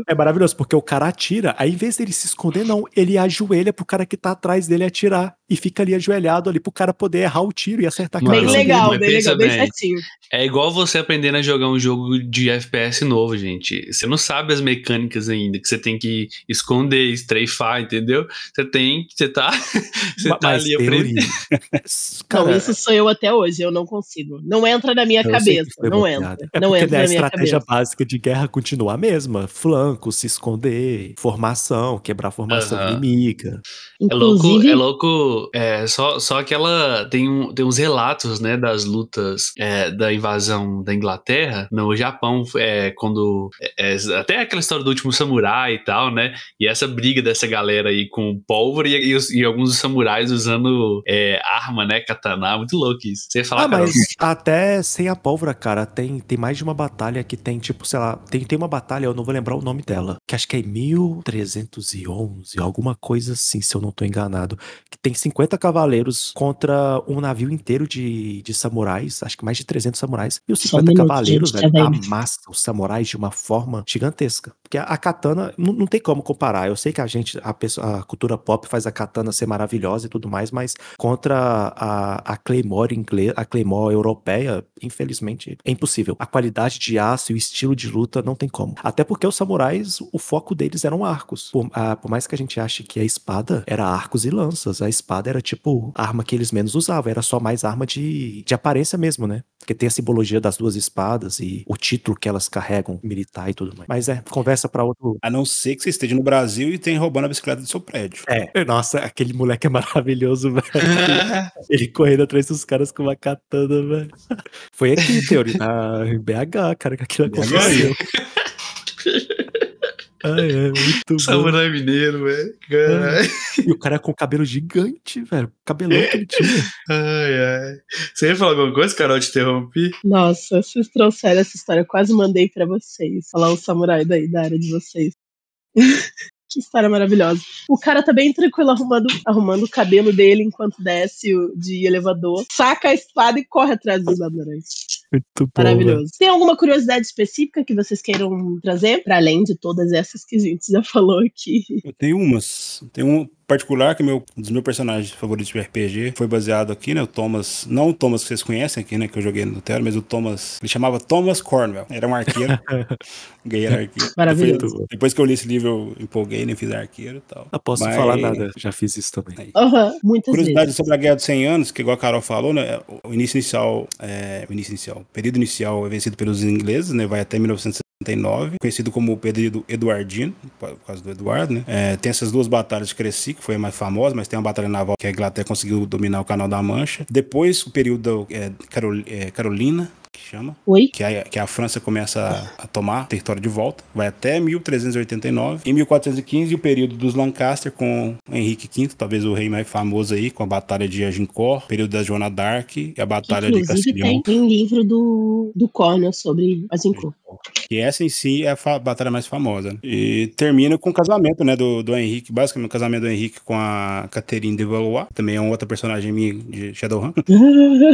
É maravilhoso, porque o cara atira, aí em vez dele se esconder, não, ele ajoelha pro cara que tá atrás dele atirar. E fica ali ajoelhado ali pro cara poder errar o tiro e acertar a cabeça. Bem legal, Mas bem legal, pensa bem bem. certinho. É igual você aprendendo a jogar um jogo de FPS novo, gente. Você não sabe as mecânicas ainda, que você tem que esconder, strafar, entendeu? Você tá ali aprendendo. Não, isso sou eu até hoje, eu não consigo. Não entra na minha cabeça, não entra. Não entra na minha cabeça. A estratégia básica de guerra continua a mesma. Flanco, se esconder, formação, quebrar a formação inimiga. Inclusive, É louco. Só que ela tem uns relatos, né, das lutas da invasão da Inglaterra no Japão, quando até aquela história do último samurai e tal, né, e essa briga dessa galera aí com pólvora e alguns dos samurais usando arma, né, katana, muito louco isso. Você ia falar, mas até sem a pólvora, cara, tem mais de uma batalha que tem, tipo, sei lá, tem uma batalha, eu não vou lembrar o nome dela, que acho que é 1311, alguma coisa assim, se eu não tô enganado, que tem 50 cavaleiros contra um navio inteiro de samurais, acho que mais de 300 samurais. E os Só um 50 minuto, cavaleiros, gente, velho, tá vendo? amassa os samurais de uma forma gigantesca. Porque a katana não tem como comparar. Eu sei que a cultura pop faz a katana ser maravilhosa e tudo mais, mas contra a Claymore inglesa, a Claymore europeia, infelizmente, é impossível. A qualidade de aço e o estilo de luta não tem como. Até porque os samurais, o foco deles eram arcos. Por mais que a gente ache que a espada era arcos e lanças, a espada era tipo a arma que eles menos usavam, era só mais arma de aparência mesmo, né? Porque tem a simbologia das duas espadas e o título que elas carregam, militar e tudo mais. Mas conversa pra outro. A não ser que você esteja no Brasil e tenha roubando a bicicleta do seu prédio. Nossa, aquele moleque é maravilhoso, velho. Ele correndo atrás dos caras com uma katana, velho. Foi aqui, Teori, em BH, cara, que aquilo aconteceu. É muito bom. Samurai mineiro, velho. Caralho. E o cara com o cabelo gigante, velho. Cabelão que ele tinha. Ai. Você ia falar alguma coisa, Carol? Eu te interrompi? Nossa, vocês trouxeram essa história. Eu quase mandei pra vocês. Falar o samurai daí da área de vocês. Que história maravilhosa. O cara tá bem tranquilo arrumando o cabelo dele enquanto desce de elevador. Saca a espada e corre atrás dos ladrões. Muito bom. Maravilhoso. Véio. Tem alguma curiosidade específica que vocês queiram trazer? Para além de todas essas que a gente já falou aqui. Eu tenho umas. Tem um particular que é um dos meus personagens favoritos de RPG. Foi baseado aqui, né? O Thomas. Não o Thomas que vocês conhecem aqui, né? Que eu joguei no Terra, mas o Thomas. Ele chamava Thomas Cornwell. Era um arqueiro. Ganhei arqueiro. Maravilhoso. Depois que eu li esse livro, eu empolguei, né? Fiz arqueiro e tal. Não posso falar nada. Já fiz isso também. Muitas Curiosidade vezes. sobre a Guerra dos 100 Anos, que igual a Carol falou, né? O período inicial é vencido pelos ingleses, né? Vai até 1969, conhecido como o período Eduardino, por causa do Eduardo, né? Tem essas duas batalhas de Crecy, que foi a mais famosa, mas tem uma batalha naval que a Inglaterra conseguiu dominar o Canal da Mancha. Depois, o período Carolina, que chama. Oi? Que a França começa a tomar território de volta. Vai até 1389. Em 1415, o período dos Lancaster com Henrique V, talvez o rei mais famoso aí, com a Batalha de Agincourt, período da Joana d'Arc e a Batalha de Castillon. Inclusive tem livro do Cornwell sobre Agincourt. Que essa em si é a batalha mais famosa. Né? E termina com o casamento, né, do Henrique, basicamente o casamento do Henrique com a Catherine de Valois, também é uma outra personagem minha de Shadowrun.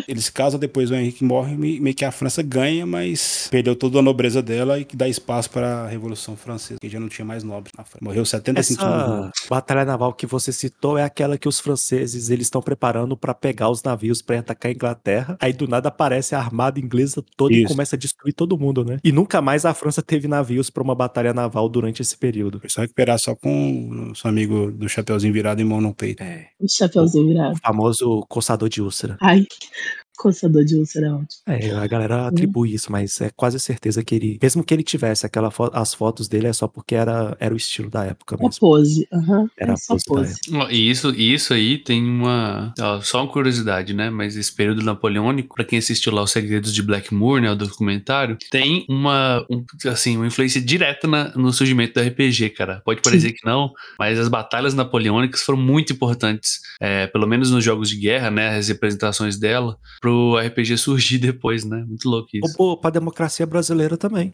Eles casam, depois o Henrique morre, meio que a França ganha, mas perdeu toda a nobreza dela e que dá espaço para a Revolução Francesa, que já não tinha mais nobres na França. Morreu 75 Essa batalha naval que você citou é aquela que os franceses eles estão preparando para pegar os navios para atacar a Inglaterra. Aí do nada aparece a armada inglesa toda e começa a destruir todo mundo, né? E nunca mais a França teve navios para uma batalha naval durante esse período. Foi só recuperar só com o seu amigo do chapeuzinho virado e mão no peito. O chapeuzinho virado. O famoso coçador de úlcera. Ai, coçador de úlcera é ótimo. A galera atribui isso, mas é quase certeza que ele, mesmo que ele tivesse as fotos dele, é só porque era o estilo da época mesmo. A pose. Era a pose. E isso aí tem só uma curiosidade, né? Mas esse período napoleônico, pra quem assistiu lá Os Segredos de Blackmoor, né? O documentário, tem uma influência direta no surgimento do RPG, cara. Pode parecer que não, mas as batalhas napoleônicas foram muito importantes. Pelo menos nos jogos de guerra, né? As representações dela, pro RPG surgir depois, né? Muito louco isso. Pra democracia brasileira também.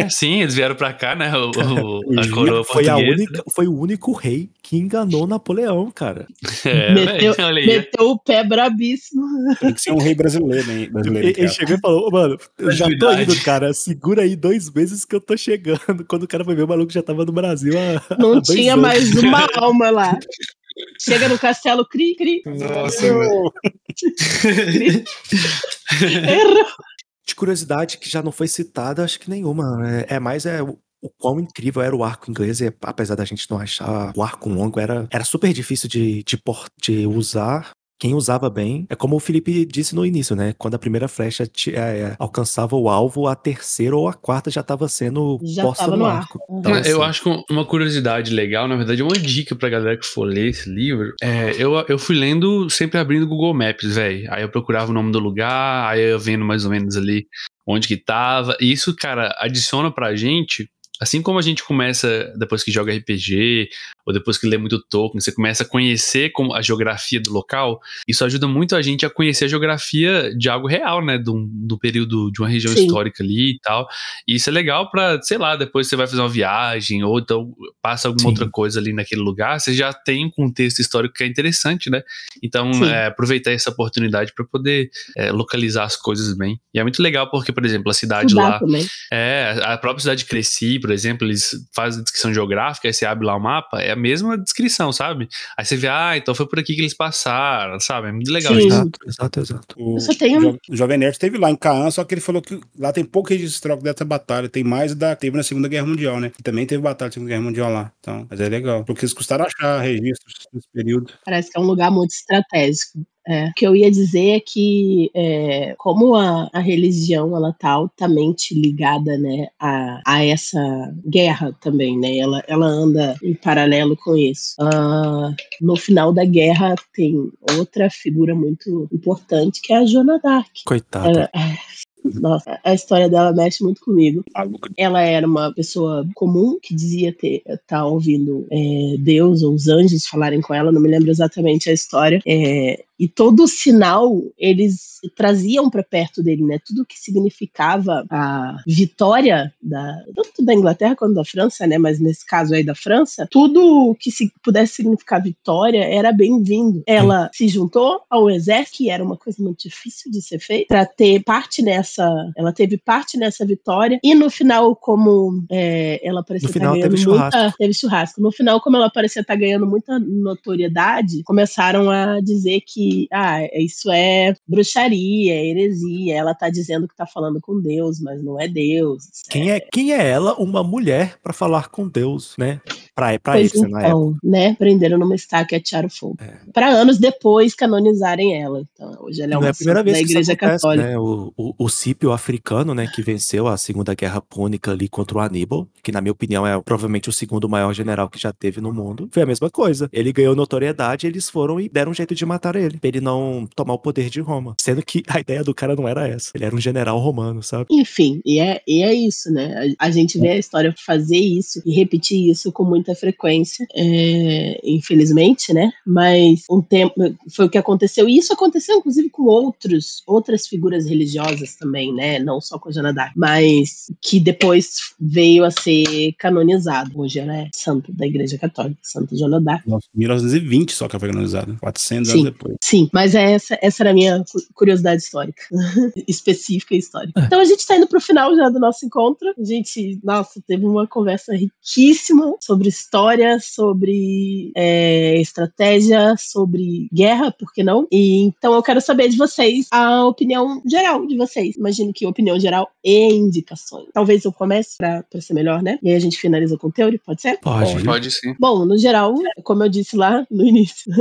Sim, eles vieram pra cá, né? A coroa portuguesa. Foi o único rei que enganou Napoleão, cara. Meteu o pé brabíssimo. Tem que ser um rei brasileiro, hein? Ele chegou e falou, mano, eu já tô indo, cara, segura aí 2 meses que eu tô chegando. Quando o cara foi ver, o maluco já tava no Brasil Não tinha anos. Mais uma alma lá. Chega no castelo, cri. Nossa, Errou. De curiosidade que já não foi citada, acho que nenhuma. O quão incrível era o arco inglês, e apesar da gente não achar o arco longo, era super difícil de usar. Quem usava bem, é como o Felipe disse no início, né? Quando a primeira flecha alcançava o alvo, a terceira ou a quarta já estava sendo posta no arco. Então, eu acho que uma curiosidade legal, na verdade, uma dica pra galera que for ler esse livro, eu fui lendo, sempre abrindo o Google Maps, velho. Aí eu procurava o nome do lugar, aí eu vendo mais ou menos ali onde que tava. E isso, cara, adiciona pra gente. Assim como a gente começa, depois que joga RPG, ou depois que lê muito Tolkien, você começa a conhecer como a geografia do local, isso ajuda muito a gente a conhecer a geografia de algo real, né, do período de uma região Sim. histórica ali e tal. E isso é legal pra, sei lá, depois você vai fazer uma viagem, ou então passa alguma outra coisa ali naquele lugar, você já tem um contexto histórico que é interessante, né? Então, aproveitar essa oportunidade para poder localizar as coisas bem. E é muito legal porque, por exemplo, a cidade Estudar lá, também. a própria cidade de Cresci, por exemplo, eles fazem descrição geográfica, aí você abre lá o mapa, é a mesma descrição, sabe? Aí você vê, então foi por aqui que eles passaram, sabe? É muito legal Sim. isso. Exato. Eu só tenho... O Jovem Nerd esteve lá em Caan, só que ele falou que lá tem pouco registro histórico dessa batalha. Tem mais da que teve na Segunda Guerra Mundial, né? Também teve batalha na Segunda Guerra Mundial lá. Então, mas é legal. Porque eles custaram achar registros nesse período. Parece que é um lugar muito estratégico. O que eu ia dizer é que, como a religião ela tá altamente ligada, né, a essa guerra também, né, ela anda em paralelo com isso. No final da guerra tem outra figura muito importante, que é a Joana d'Arc. Coitada. Nossa, a história dela mexe muito comigo. Ela era uma pessoa comum que dizia estar ouvindo Deus ou os anjos falarem com ela, não me lembro exatamente a história. E todo sinal eles traziam para perto dele, né? Tudo que significava a vitória tanto da Inglaterra quanto da França, né? Mas nesse caso aí da França, tudo que pudesse significar vitória era bem-vindo. Ela se juntou ao exército, que era uma coisa muito difícil de ser feita, para ter parte ela teve parte nessa vitória. E no final, como ela parecia estar ganhando teve churrasco. No final, como ela parecia estar ganhando muita notoriedade, começaram a dizer que isso é bruxaria, é heresia, ela tá dizendo que tá falando com Deus, mas não é Deus. Quem é ela, uma mulher, pra falar com Deus, né? Pra pois eles, então, na época. Né? Prenderam numa estaca e atiraram fogo. Pra anos depois canonizarem ela. Então, hoje ela é uma santa da Igreja Católica. Né? O Scipio africano, né, que venceu a Segunda Guerra Púnica ali contra o Aníbal, que na minha opinião é provavelmente o segundo maior general que já teve no mundo, foi a mesma coisa. Ele ganhou notoriedade, eles foram e deram um jeito de matar ele, pra ele não tomar o poder de Roma. Sendo que a ideia do cara não era essa. Ele era um general romano, sabe? Enfim, e é isso, né? A gente vê a história fazer isso e repetir isso com muita frequência, infelizmente, né? Mas um tempo foi o que aconteceu, e isso aconteceu inclusive com outras figuras religiosas também, né? Não só com a Joana d'Arc, mas que depois veio a ser canonizado. Hoje ela é santa da Igreja Católica, Santa Joana d'Arc. Nossa, 1920 só que ela foi canonizada, 400 anos depois. Sim, mas essa era a minha curiosidade histórica, específica e histórica. Então a gente está indo para o final já do nosso encontro. A gente, teve uma conversa riquíssima sobre história, sobre estratégia, sobre guerra, por que não? E então eu quero saber de vocês a opinião geral de vocês. Imagino que opinião geral e indicações. Talvez eu comece para ser melhor, né? E aí a gente finaliza com o Teori, pode ser? Pode sim. Bom, no geral, como eu disse lá no início,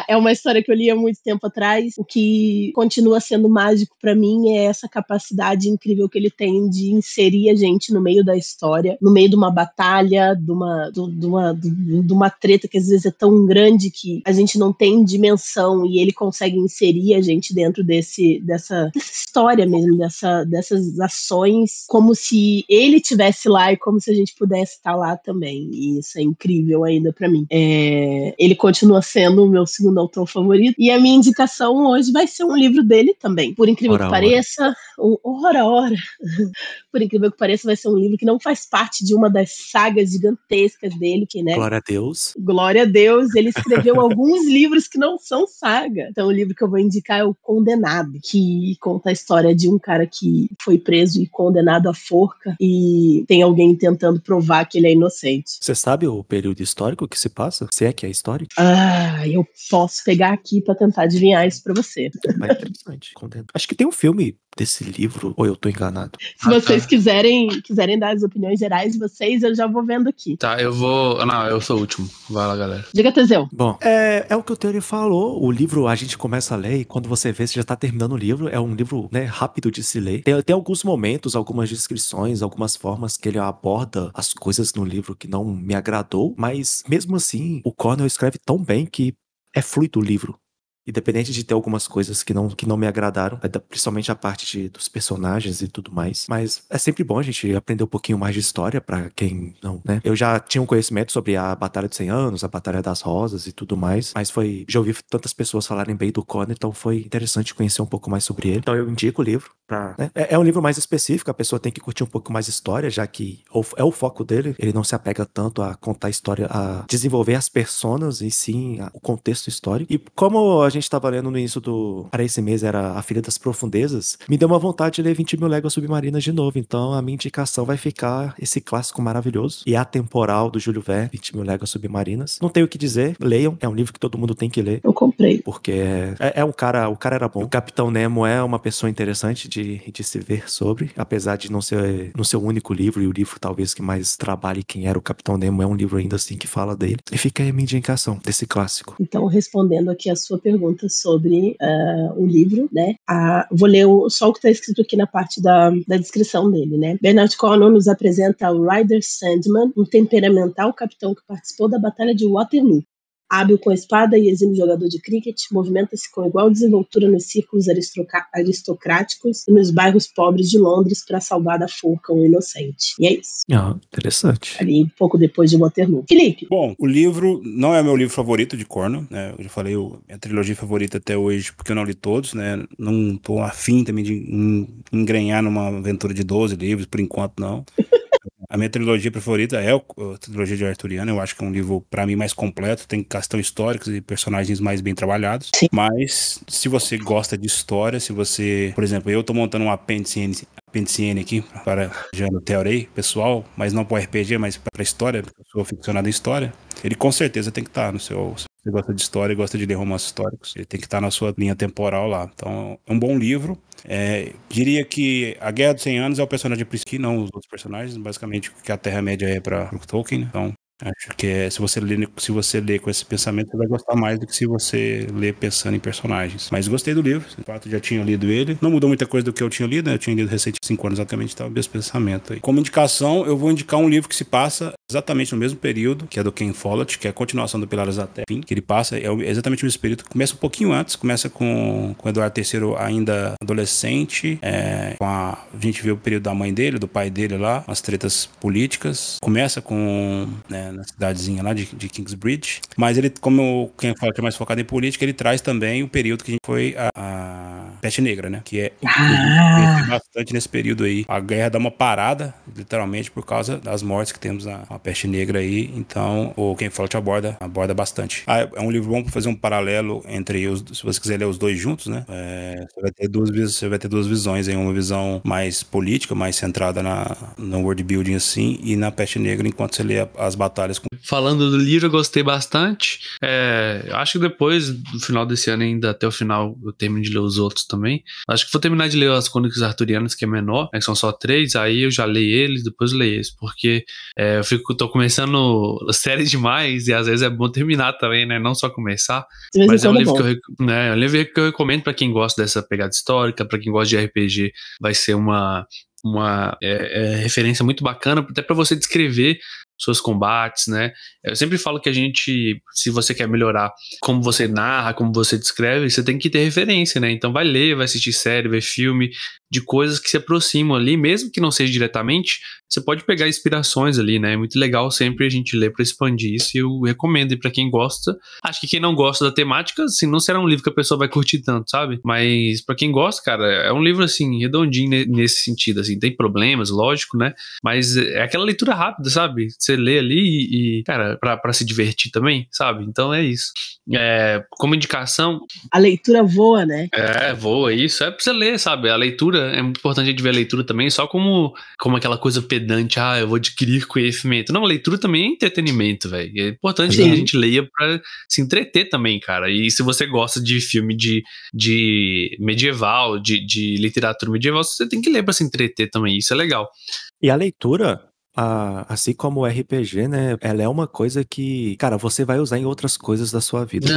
é uma história que eu li há muito tempo atrás. O que continua sendo mágico pra mim é essa capacidade incrível que ele tem de inserir a gente no meio da história, no meio de uma batalha, de uma treta que às vezes é tão grande que a gente não tem dimensão, e ele consegue inserir a gente dentro dessa história mesmo, dessas ações, como se ele estivesse lá e como se a gente pudesse estar lá também. E isso é incrível ainda pra mim. Ele continua sendo o meu segundo autor favorito, e a minha indicação hoje vai ser um livro dele também. Por incrível que pareça, por incrível que pareça, vai ser um livro que não faz parte de uma das sagas gigantescas dele, que, né? Glória a Deus. Glória a Deus, ele escreveu alguns livros que não são saga. Então o livro que eu vou indicar é O Condenado, que conta a história de um cara que foi preso e condenado à forca, e tem alguém tentando provar que ele é inocente. Você sabe o período histórico que se passa? Se é que é histórico? Eu posso pegar aqui pra tentar adivinhar isso pra você. É interessante. Acho que tem um filme desse livro, ou eu tô enganado? Se vocês quiserem dar as opiniões gerais de vocês, eu já vou vendo aqui. Tá, eu vou... Não, eu sou o último. Vai lá, galera. Diga, Teseu. Bom, é o que o Teori falou. O livro, a gente começa a ler e quando você vê, você já tá terminando o livro. É um livro, né, rápido de se ler. Tem alguns momentos, algumas descrições, algumas formas que ele aborda as coisas no livro que não me agradou, mas mesmo assim, o Cornell escreve tão bem que é fluido o livro. Independente de ter algumas coisas que não me agradaram, principalmente a parte dos personagens e tudo mais. Mas é sempre bom a gente aprender um pouquinho mais de história pra quem não, né? Eu já tinha um conhecimento sobre a Batalha dos 100 Anos, a Batalha das Rosas e tudo mais, mas já ouvi tantas pessoas falarem bem do Conan, então foi interessante conhecer um pouco mais sobre ele. Então eu indico o livro né? É um livro mais específico, a pessoa tem que curtir um pouco mais história, já que é o foco dele. Ele não se apega tanto a contar história, a desenvolver as personas e sim o contexto histórico. E como a gente estava lendo no início para esse mês era A Filha das Profundezas, me deu uma vontade de ler 20.000 Léguas Submarinas de novo. Então a minha indicação vai ficar esse clássico maravilhoso e atemporal do Júlio Verne, 20.000 Léguas Submarinas. Não tenho o que dizer, leiam, é um livro que todo mundo tem que ler. Eu comprei. Porque o cara era bom. O Capitão Nemo é uma pessoa interessante de se ver sobre, apesar de não ser o único livro, e o livro talvez que mais trabalhe quem era o Capitão Nemo é um livro ainda assim que fala dele. E fica aí a minha indicação desse clássico. Então, respondendo aqui a sua pergunta sobre o livro, né? Vou ler só o que está escrito aqui na parte da descrição dele, né? Bernard Cornwell nos apresenta o Ryder Sandman, um temperamental capitão que participou da Batalha de Waterloo. Hábil com a espada e exímio jogador de cricket, movimenta-se com igual desenvoltura nos círculos aristocráticos e nos bairros pobres de Londres para salvar da forca um inocente. E é isso. Interessante. Ali, pouco depois de Waterloo. Felipe? Bom, o livro não é meu livro favorito de Cornwell, né? Eu já falei, minha trilogia favorita até hoje, porque eu não li todos, né? Não tô afim também de engrenhar numa aventura de 12 livros, por enquanto não. A minha trilogia favorita é a trilogia de Arthuriana. Eu acho que é um livro, para mim, mais completo. Tem questões históricas e personagens mais bem trabalhados. Sim. Mas, se você gosta de história, se você... Por exemplo, eu tô montando um apêndice N aqui para Jano Theory, pessoal, mas não para RPG, mas para história, porque eu sou aficionado em história. Ele com certeza tem que estar no seu... Se você gosta de história e gosta de ler romances históricos, ele tem que estar na sua linha temporal lá. Então, é um bom livro. Diria que a Guerra dos 100 Anos é o personagem principal, não os outros personagens. Basicamente, o que a Terra-média é para o Tolkien. Então, acho que se você ler com esse pensamento, você vai gostar mais do que se você ler pensando em personagens. Mas gostei do livro, de fato já tinha lido ele. Não mudou muita coisa do que eu tinha lido, né? Eu tinha lido recentemente, 5 anos exatamente, estava o mesmo pensamento aí. Como indicação, eu vou indicar um livro que se passa exatamente no mesmo período, que é do Ken Follett, que é a continuação do Pilares da Terra, que ele passa, exatamente o mesmo período, começa um pouquinho antes, começa com Eduardo III ainda adolescente, a gente vê o período da mãe dele, do pai dele lá, as tretas políticas, começa com, na cidadezinha lá de Kingsbridge, mas ele, como o Ken Follett é mais focado em política, ele traz também o período que a gente foi a Peste Negra, né, que é bastante nesse período aí, a guerra dá uma parada, literalmente, por causa das mortes que temos na Peste Negra aí, então o Ken Follett aborda bastante. É um livro bom para fazer um paralelo entre se você quiser ler os dois juntos, né? Você vai ter duas visões aí, uma visão mais política, mais centrada no world building assim, e na Peste Negra, enquanto você lê as batalhas. Falando do livro, eu gostei bastante. Acho que depois, no final desse ano ainda, até o final, eu termino de ler os outros também. Acho que vou terminar de ler as Crônicas Arturianas, que é menor, que são só 3, aí eu já leio eles, depois eu leio esse, porque tô começando séries demais e às vezes é bom terminar também, né? Não só começar. Mas é um livro que eu recomendo pra quem gosta dessa pegada histórica, pra quem gosta de RPG, vai ser uma referência muito bacana, até pra você descrever seus combates, né? Eu sempre falo que se você quer melhorar como você narra, como você descreve, você tem que ter referência, né? Então vai ler, vai assistir série, ver filme, de coisas que se aproximam ali, mesmo que não seja diretamente, você pode pegar inspirações ali, né? É muito legal sempre a gente ler pra expandir isso, e eu recomendo. E pra quem gosta, acho que quem não gosta da temática, assim, não será um livro que a pessoa vai curtir tanto, sabe? Mas pra quem gosta, cara, é um livro, assim, redondinho nesse sentido, assim, tem problemas, lógico, né? Mas é aquela leitura rápida, sabe? Você lê ali e cara, pra se divertir também, sabe? Então é isso. Como indicação... A leitura voa, né? Voa, isso. É pra você ler, sabe? A leitura, é muito importante a gente ver a leitura também, só como aquela coisa pedante, eu vou adquirir conhecimento. Não, a leitura também é entretenimento, velho. É importante que a gente leia pra se entreter também, cara. E se você gosta de filme de medieval, de literatura medieval, você tem que ler pra se entreter também. Isso é legal. E a leitura... Assim como o RPG, né? Ela é uma coisa que, cara, você vai usar em outras coisas da sua vida.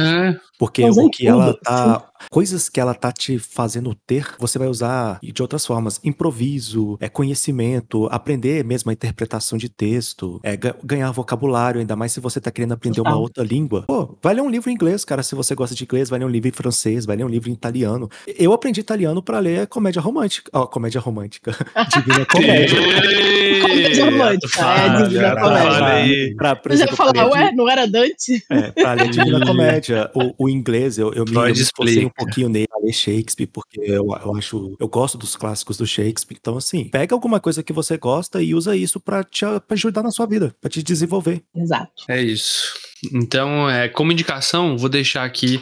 Porque o que ela tá... Coisas que ela tá te fazendo ter, você vai usar de outras formas. Improviso, conhecimento, aprender mesmo a interpretação de texto, ganhar vocabulário, ainda mais se você tá querendo aprender uma outra língua. Pô, vai ler um livro em inglês, cara, se você gosta de inglês, vai ler um livro em francês, vai ler um livro em italiano. Eu aprendi italiano pra ler comédia romântica. Comédia romântica. Divina Comédia. Comédia romântica, Divina Comédia. Você já falar, não era Dante? Pra ler Divina Comédia. O inglês, eu me esforcei um pouquinho nele a ler Shakespeare, porque eu gosto dos clássicos do Shakespeare. Então, assim, pega alguma coisa que você gosta e usa isso pra te ajudar na sua vida, pra te desenvolver. Exato. É isso. Então, como indicação, vou deixar aqui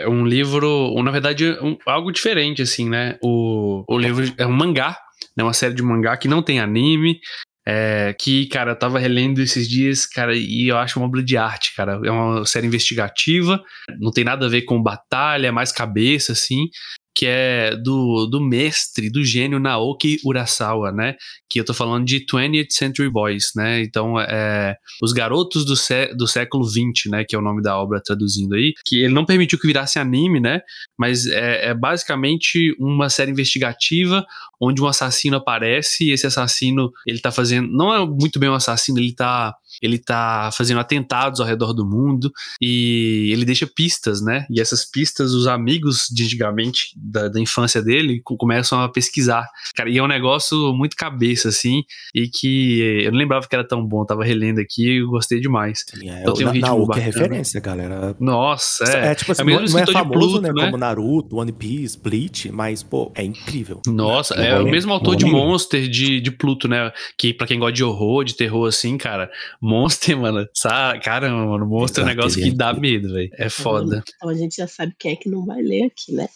um livro, ou na verdade, algo diferente, assim, né? O livro é um mangá, né? Uma série de mangá que não tem anime, que, cara, eu tava relendo esses dias, cara, e eu acho uma obra de arte, cara. É uma série investigativa, não tem nada a ver com batalha, é mais cabeça, assim, que é do mestre, do gênio Naoki Urasawa, né? Que eu tô falando de 20th Century Boys, né? Então, Os Garotos do Século XX, né? Que é o nome da obra traduzindo aí. Que ele não permitiu que virasse anime, né? Mas é basicamente uma série investigativa onde um assassino aparece e esse assassino, ele tá fazendo... Não é muito bem um assassino, ele tá fazendo atentados ao redor do mundo e ele deixa pistas, né? E essas pistas, os amigos de antigamente, da infância dele, começam a pesquisar. Cara, e é um negócio muito cabeça, assim, e que eu não lembrava que era tão bom. Eu tava relendo aqui e eu gostei demais. Então tem um ritmo bacana. É referência, galera. Nossa, tipo assim, não é famoso, Pluto, né? Como Naruto, One Piece, Bleach, mas, pô, é incrível. Nossa, é o mesmo autor de Monster, de Pluto, né? Que pra quem gosta de horror, de terror, assim, cara... Monster, mano, caramba, mano, Monster é um negócio que dá medo, velho. É foda. Então a gente já sabe quem é que não vai ler aqui, né?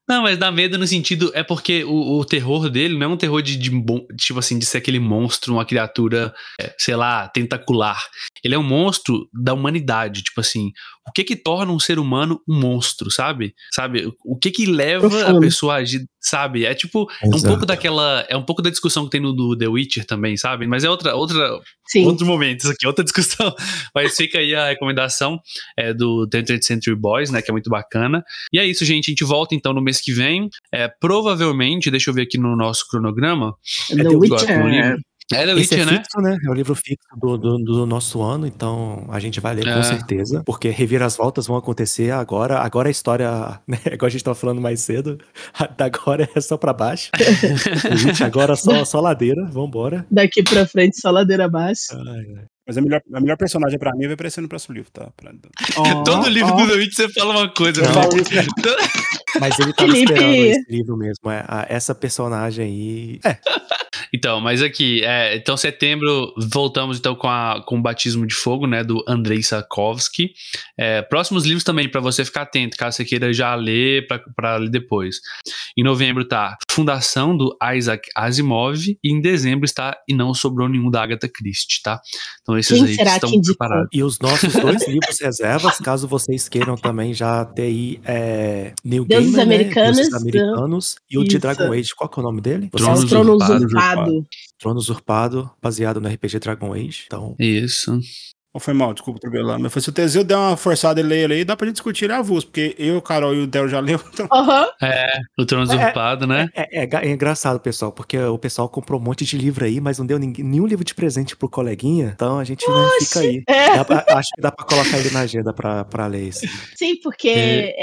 Não, mas dá medo no sentido, é porque o terror dele não é um terror tipo assim, de ser aquele monstro, uma criatura, sei lá, tentacular. Ele é um monstro da humanidade, tipo assim, o que torna um ser humano um monstro, sabe? O que leva a pessoa a agir, sabe? É tipo, um pouco daquela, um pouco da discussão que tem no The Witcher também, sabe? Mas é outro momento isso aqui, outra discussão. Mas fica aí a recomendação do 20th Century Boys, né, que é muito bacana. E é isso, gente, a gente volta então no mês que vem. Provavelmente, deixa eu ver aqui no nosso cronograma. The Witcher. The Witcher, né? Fixo, né? É o livro fixo do nosso ano, então a gente vai ler com certeza, porque reviravoltas vão acontecer agora a história, né? Igual a gente tava falando mais cedo, agora é só pra baixo. Agora só ladeira, vambora. Daqui pra frente só ladeira abaixo. Mas a melhor personagem pra mim vai aparecer no próximo livro, tá? Todo livro do The Witcher você fala uma coisa. Mas ele tava esperando esse livro mesmo, essa personagem aí... Então, mas aqui, então setembro voltamos então com o Batismo de Fogo, né, do Andrei Sapkowski. Próximos livros também pra você ficar atento, caso você queira já ler pra ler depois. Em novembro tá Fundação, do Isaac Asimov, e em dezembro está E Não Sobrou Nenhum, da Agatha Christie, tá? Então esses aí estão preparados. E os nossos 2 livros reservas, caso vocês queiram também já ter aí New Deuses Gamer, Americanos, né? Deuses Americanos e o de Dragon Age, qual que é o nome dele? Trono Usurpado. Trono Usurpado, baseado no RPG Dragon Age. Então... Isso. Foi mal, desculpa, atropelando. Mas se o Teseu der uma forçada e ler ele aí, dá pra gente discutir ele avulso, porque eu, o Carol e o Del já leu. Então... O Trono Usurpado, né? É engraçado, pessoal, porque o pessoal comprou um monte de livro aí, mas não deu nenhum livro de presente pro coleguinha, então a gente fica aí. Acho que dá pra colocar ele na agenda pra ler isso. Sim, porque...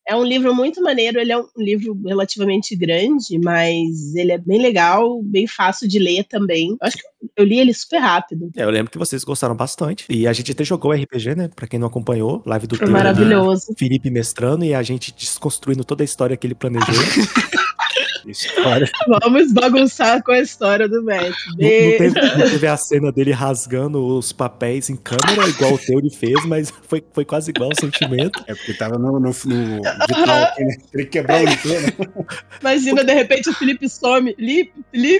É um livro muito maneiro, ele é um livro relativamente grande, mas ele é bem legal, bem fácil de ler também. Acho que eu li ele super rápido. Eu lembro que vocês gostaram bastante. E a gente até jogou RPG, né? Pra quem não acompanhou, live do Foi maravilhoso. Felipe mestrando e a gente desconstruindo toda a história que ele planejou. Vamos bagunçar com a história do Matt. Não teve a cena dele rasgando os papéis em câmera, igual o Theory fez, mas foi quase igual o sentimento. Porque tava no digital aqui, né? Ele quebrou o né? Imagina, de repente o Felipe some.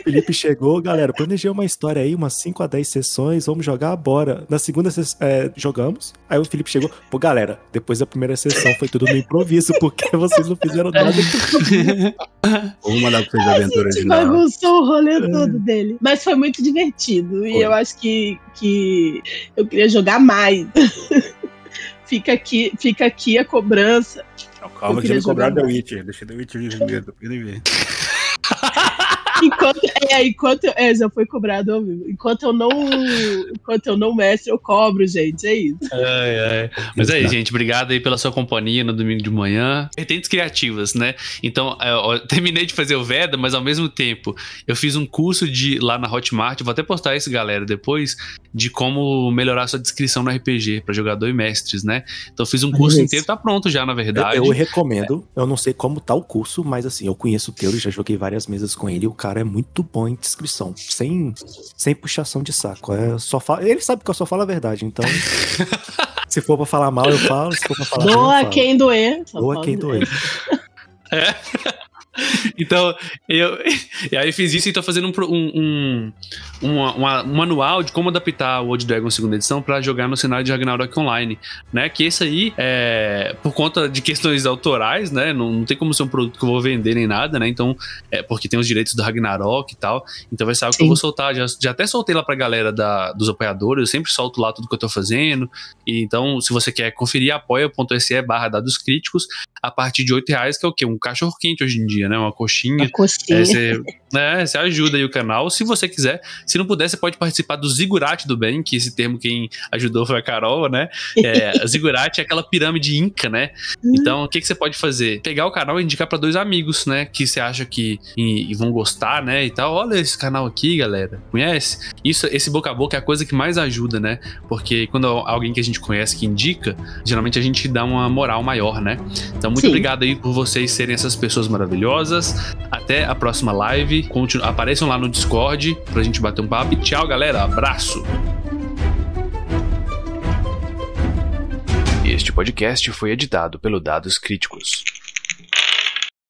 Felipe chegou, galera, planejei uma história aí, umas 5 a 10 sessões, vamos jogar, bora. Na segunda jogamos, aí o Felipe chegou, pô, galera, depois da primeira sessão foi tudo no improviso, porque vocês não fizeram nada. Vamos mandar pra vocês a aventura A gente original. bagunçou o rolê todo dele. Mas foi muito divertido. E eu acho que eu queria jogar mais. Fica aqui a cobrança. Não, calma que eu vou cobrar The Witcher. Deixa The Witcher de primeiro, pra ele ver. Já foi cobrado ao vivo. Enquanto eu não mestre, eu cobro, gente. É isso. Mas é isso, gente. Obrigado aí pela sua companhia no domingo de manhã. Vertentes criativas, né? Então, eu terminei de fazer o Veda, mas ao mesmo tempo, eu fiz um curso lá na Hotmart. Vou até postar isso, galera, depois, de como melhorar sua descrição no RPG para jogador e mestres, né? Então, eu fiz um curso inteiro, tá pronto já, na verdade. Eu recomendo. Eu não sei como tá o curso, mas assim, eu conheço o Teuro, já joguei várias mesas com ele. O cara é muito bom em descrição, sem puxação de saco. Ele sabe que eu só falo a verdade, então se for pra falar mal, eu falo. Se for pra falar doa bem, quem doer. Doa quem doer. Então, e aí fiz isso e tô fazendo um manual de como adaptar o Old Dragon 2ª edição pra jogar no cenário de Ragnarok Online, né? Que esse aí, por conta de questões autorais, né? Não tem como ser um produto que eu vou vender nem nada, né? Então, porque tem os direitos do Ragnarok e tal. Então vai ser algo que eu vou soltar. Já até soltei lá pra galera dos apoiadores. Eu sempre solto lá tudo que eu tô fazendo. E então, se você quer conferir, apoia.se/dados críticos a partir de R$8, que é o quê? Um cachorro quente hoje em dia, né? Uma coxinha. Você ajuda aí o canal, se você quiser. Se não puder, você pode participar do Ziggurat do bem, que esse termo quem ajudou foi a Carol, né? Ziggurat é aquela pirâmide inca, né? Então, o que você pode fazer? Pegar o canal e indicar pra 2 amigos, né? Que você acha que vão gostar, né? E tal. Olha esse canal aqui, galera. Conhece? Esse boca a boca é a coisa que mais ajuda, né? Porque quando alguém que a gente conhece que indica, geralmente a gente dá uma moral maior, né? Então, muito obrigado aí por vocês serem essas pessoas maravilhosas. Até a próxima live. Apareçam lá no Discord pra gente bater um papo. E tchau, galera. Abraço. Este podcast foi editado pelo Dados Críticos.